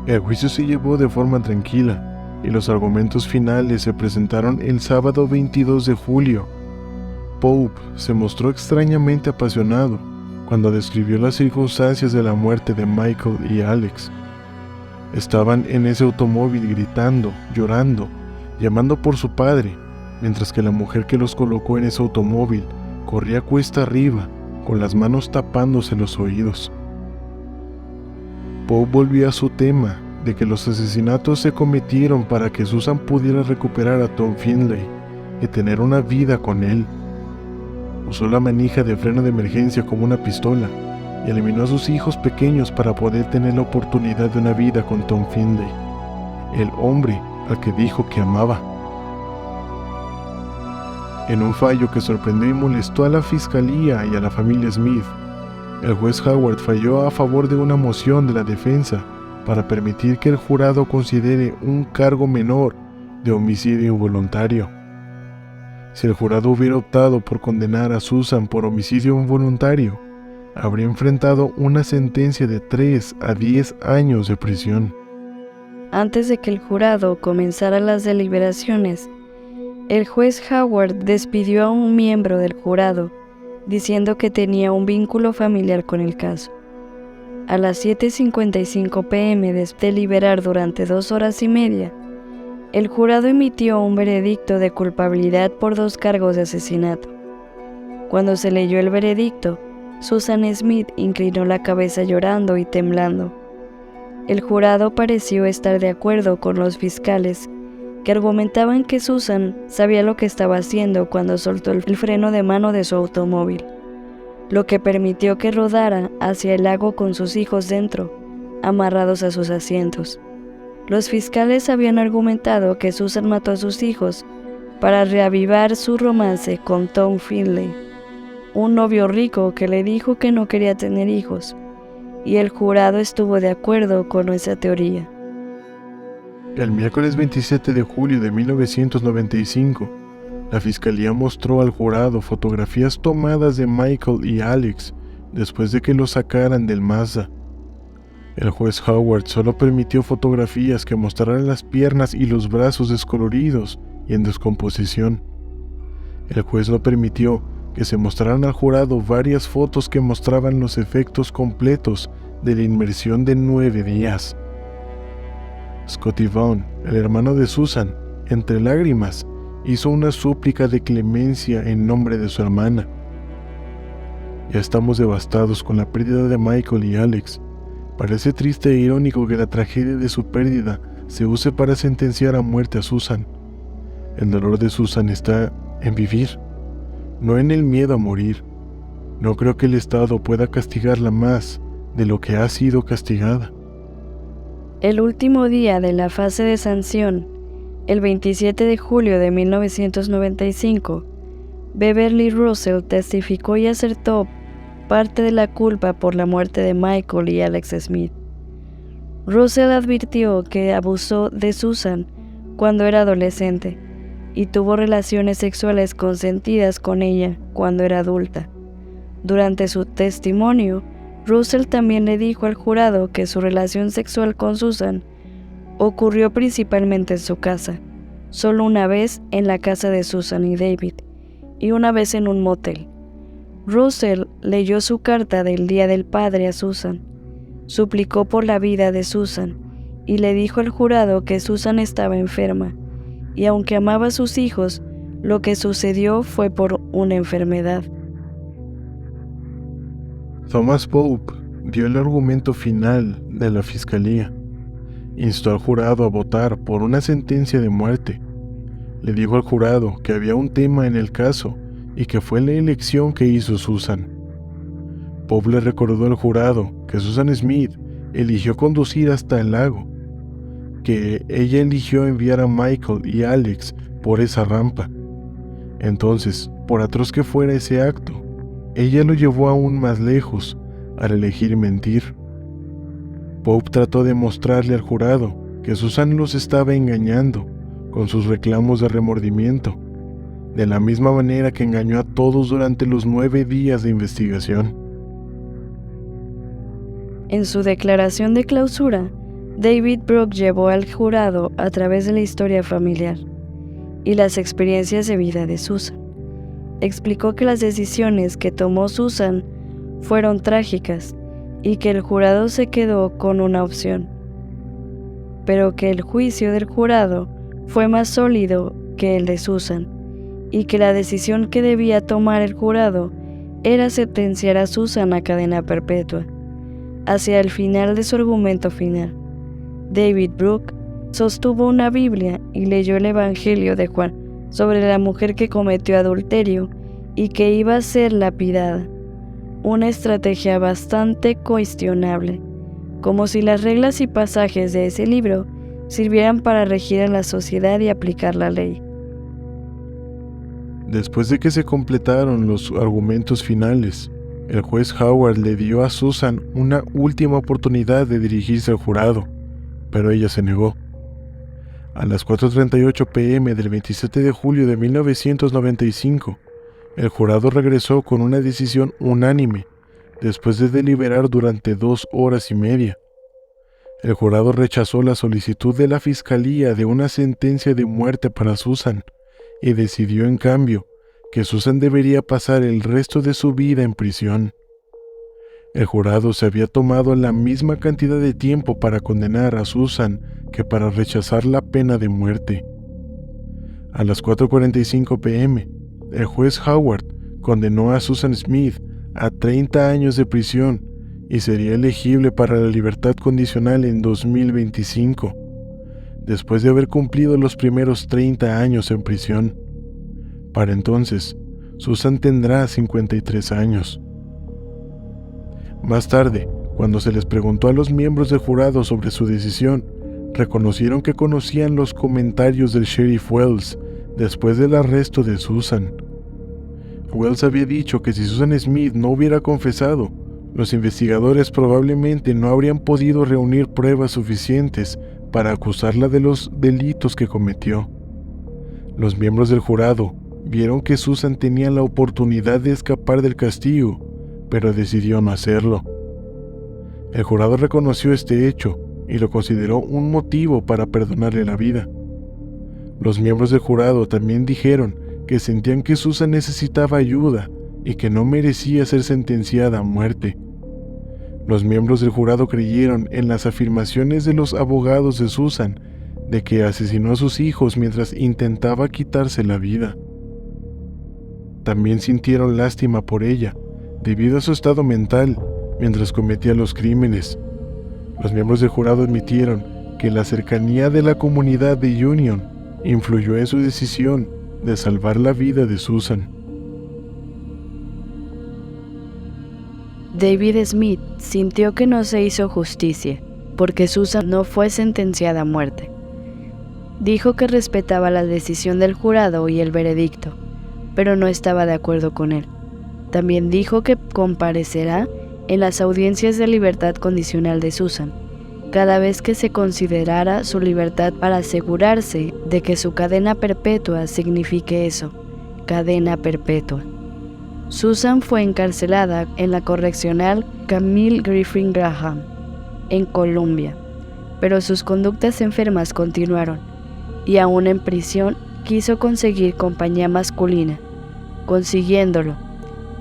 El juicio se llevó de forma tranquila y los argumentos finales se presentaron el sábado 22 de julio. Pope se mostró extrañamente apasionado cuando describió las circunstancias de la muerte de Michael y Alex. Estaban en ese automóvil gritando, llorando, llamando por su padre, mientras que la mujer que los colocó en ese automóvil corría cuesta arriba, con las manos tapándose los oídos. Pope volvió a su tema de que los asesinatos se cometieron para que Susan pudiera recuperar a Tom Findlay y tener una vida con él. Usó la manija de freno de emergencia como una pistola y eliminó a sus hijos pequeños para poder tener la oportunidad de una vida con Tom Findlay, el hombre al que dijo que amaba. En un fallo que sorprendió y molestó a la fiscalía y a la familia Smith, el juez Howard falló a favor de una moción de la defensa para permitir que el jurado considere un cargo menor de homicidio involuntario. Si el jurado hubiera optado por condenar a Susan por homicidio involuntario, habría enfrentado una sentencia de 3 a 10 años de prisión. Antes de que el jurado comenzara las deliberaciones, el juez Howard despidió a un miembro del jurado, diciendo que tenía un vínculo familiar con el caso. A las 7:55 p.m. de deliberar durante 2 horas y media, el jurado emitió un veredicto de culpabilidad por 2 cargos de asesinato. Cuando se leyó el veredicto, Susan Smith inclinó la cabeza llorando y temblando. El jurado pareció estar de acuerdo con los fiscales, que argumentaban que Susan sabía lo que estaba haciendo cuando soltó el freno de mano de su automóvil, lo que permitió que rodara hacia el lago con sus hijos dentro, amarrados a sus asientos. Los fiscales habían argumentado que Susan mató a sus hijos para reavivar su romance con Tom Finley, un novio rico que le dijo que no quería tener hijos, y el jurado estuvo de acuerdo con esa teoría. El miércoles 27 de julio de 1995, la fiscalía mostró al jurado fotografías tomadas de Michael y Alex después de que los sacaran del Mazda. El juez Howard solo permitió fotografías que mostraran las piernas y los brazos descoloridos y en descomposición. El juez no permitió que se mostraran al jurado varias fotos que mostraban los efectos completos de la inmersión de 9 días. Scotty Vaughn, el hermano de Susan, entre lágrimas, hizo una súplica de clemencia en nombre de su hermana. Ya estamos devastados con la pérdida de Michael y Alex. Parece triste e irónico que la tragedia de su pérdida se use para sentenciar a muerte a Susan. El dolor de Susan está en vivir, no en el miedo a morir. No creo que el Estado pueda castigarla más de lo que ha sido castigada. El último día de la fase de sanción, el 27 de julio de 1995, Beverly Russell testificó y acertó parte de la culpa por la muerte de Michael y Alex Smith. Russell advirtió que abusó de Susan cuando era adolescente y tuvo relaciones sexuales consentidas con ella cuando era adulta. Durante su testimonio, Russell también le dijo al jurado que su relación sexual con Susan ocurrió principalmente en su casa, solo una vez en la casa de Susan y David, y una vez en un motel. Russell leyó su carta del Día del Padre a Susan, suplicó por la vida de Susan y le dijo al jurado que Susan estaba enferma, y aunque amaba a sus hijos, lo que sucedió fue por una enfermedad. Thomas Pope dio el argumento final de la fiscalía. Instó al jurado a votar por una sentencia de muerte. Le dijo al jurado que había un tema en el caso y que fue la elección que hizo Susan. Pope le recordó al jurado que Susan Smith eligió conducir hasta el lago, que ella eligió enviar a Michael y Alex por esa rampa. Entonces, por atroz que fuera ese acto, ella lo llevó aún más lejos al elegir mentir. Pope trató de mostrarle al jurado que Susan los estaba engañando con sus reclamos de remordimiento, de la misma manera que engañó a todos durante los 9 días de investigación. En su declaración de clausura, David Brooke llevó al jurado a través de la historia familiar y las experiencias de vida de Susan. Explicó que las decisiones que tomó Susan fueron trágicas y que el jurado se quedó con una opción, pero que el juicio del jurado fue más sólido que el de Susan y que la decisión que debía tomar el jurado era sentenciar a Susan a cadena perpetua. Hacia el final de su argumento final, David Brooke sostuvo una Biblia y leyó el Evangelio de Juan sobre la mujer que cometió adulterio y que iba a ser lapidada, una estrategia bastante cuestionable, como si las reglas y pasajes de ese libro sirvieran para regir a la sociedad y aplicar la ley. Después de que se completaron los argumentos finales, el juez Howard le dio a Susan una última oportunidad de dirigirse al jurado. pero ella se negó. A las 4:38 p.m. del 27 de julio de 1995, el jurado regresó con una decisión unánime, después de deliberar durante 2 horas y media. El jurado rechazó la solicitud de la fiscalía de una sentencia de muerte para Susan y decidió en cambio que Susan debería pasar el resto de su vida en prisión. El jurado se había tomado la misma cantidad de tiempo para condenar a Susan que para rechazar la pena de muerte. A las 4:45 p.m., el juez Howard condenó a Susan Smith a 30 años de prisión y sería elegible para la libertad condicional en 2025, después de haber cumplido los primeros 30 años en prisión. Para entonces, Susan tendrá 53 años. Más tarde, cuando se les preguntó a los miembros del jurado sobre su decisión, reconocieron que conocían los comentarios del sheriff Wells después del arresto de Susan. Wells había dicho que si Susan Smith no hubiera confesado, los investigadores probablemente no habrían podido reunir pruebas suficientes para acusarla de los delitos que cometió. Los miembros del jurado vieron que Susan tenía la oportunidad de escapar del castigo, pero decidió no hacerlo. El jurado reconoció este hecho y lo consideró un motivo para perdonarle la vida. Los miembros del jurado también dijeron que sentían que Susan necesitaba ayuda y que no merecía ser sentenciada a muerte. Los miembros del jurado creyeron en las afirmaciones de los abogados de Susan de que asesinó a sus hijos mientras intentaba quitarse la vida. También sintieron lástima por ella, debido a su estado mental mientras cometía los crímenes. Los miembros del jurado admitieron que la cercanía de la comunidad de Union influyó en su decisión de salvar la vida de Susan. David Smith sintió que no se hizo justicia, porque Susan no fue sentenciada a muerte. Dijo que respetaba la decisión del jurado y el veredicto, pero no estaba de acuerdo con él. También dijo que comparecerá en las audiencias de libertad condicional de Susan, cada vez que se considerara su libertad para asegurarse de que su cadena perpetua signifique eso, cadena perpetua. Susan fue encarcelada en la correccional Camille Griffin Graham, en Columbia, pero sus conductas enfermas continuaron, y aún en prisión quiso conseguir compañía masculina, consiguiéndolo,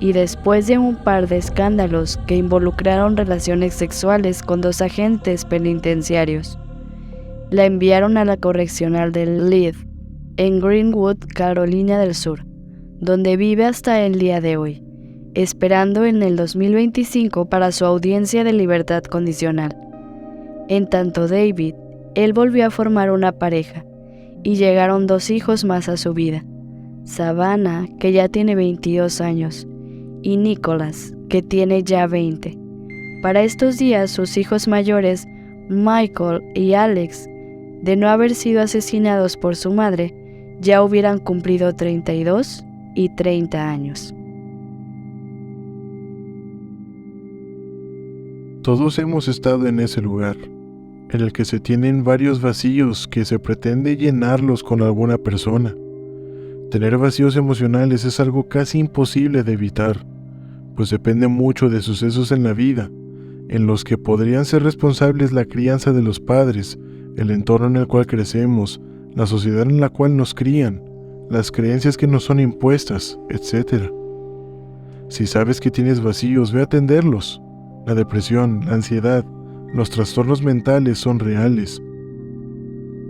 y después de un par de escándalos que involucraron relaciones sexuales con 2 agentes penitenciarios, la enviaron a la correccional de Lead, en Greenwood, Carolina del Sur, donde vive hasta el día de hoy, esperando en el 2025 para su audiencia de libertad condicional. En tanto David, él volvió a formar una pareja, y llegaron 2 hijos más a su vida, Savannah, que ya tiene 22 años, y Nicholas, que tiene ya 20. Para estos días, sus hijos mayores, Michael y Alex, de no haber sido asesinados por su madre, ya hubieran cumplido 32 y 30 años. Todos hemos estado en ese lugar, en el que se tienen varios vacíos que se pretende llenarlos con alguna persona. Tener vacíos emocionales es algo casi imposible de evitar, pues depende mucho de sucesos en la vida, en los que podrían ser responsables la crianza de los padres, el entorno en el cual crecemos, la sociedad en la cual nos crían, las creencias que nos son impuestas, etc. Si sabes que tienes vacíos, ve a atenderlos. La depresión, la ansiedad, los trastornos mentales son reales.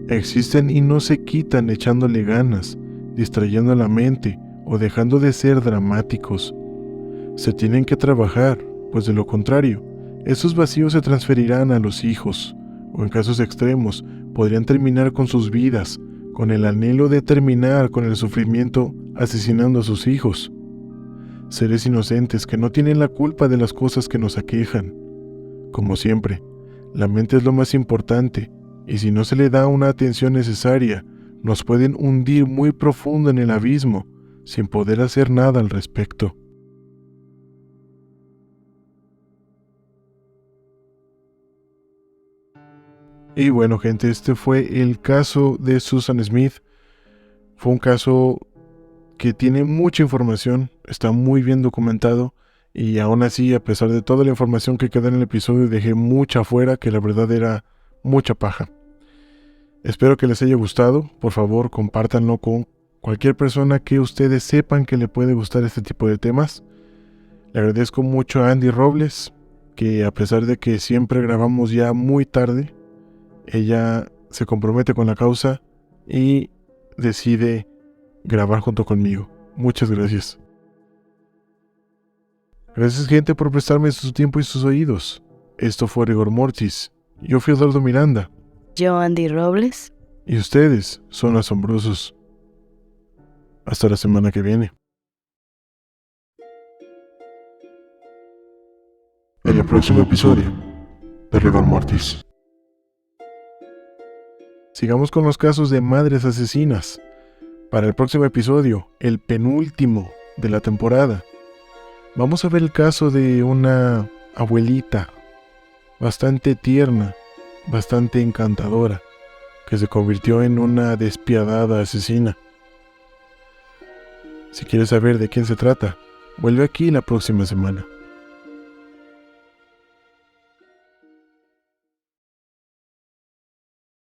Existen y no se quitan echándole ganas, distrayendo la mente o dejando de ser dramáticos. Se tienen que trabajar, pues de lo contrario, esos vacíos se transferirán a los hijos, o en casos extremos, podrían terminar con sus vidas, con el anhelo de terminar con el sufrimiento asesinando a sus hijos. Seres inocentes que no tienen la culpa de las cosas que nos aquejan. Como siempre, la mente es lo más importante, y si no se le da una atención necesaria, nos pueden hundir muy profundo en el abismo, sin poder hacer nada al respecto. Y bueno, gente, este fue el caso de Susan Smith. Fue un caso que tiene mucha información, está muy bien documentado, y aún así, a pesar de toda la información que queda en el episodio, dejé mucha fuera, que la verdad era mucha paja. Espero que les haya gustado. Por favor, compártanlo con cualquier persona que ustedes sepan que le puede gustar este tipo de temas. Le agradezco mucho a Andy Robles, que a pesar de que siempre grabamos ya muy tarde, ella se compromete con la causa y decide grabar junto conmigo. Muchas gracias. Gracias, gente, por prestarme su tiempo y sus oídos. Esto fue Rigor Mortis. Yo fui Eduardo Miranda. Yo, Andy Robles. Y ustedes son asombrosos. Hasta la semana que viene. En el próximo episodio de Rigor Mortis. Sigamos con los casos de madres asesinas. Para el próximo episodio, el penúltimo de la temporada, vamos a ver el caso de una abuelita bastante tierna, bastante encantadora, que se convirtió en una despiadada asesina. Si quieres saber de quién se trata, vuelve aquí la próxima semana.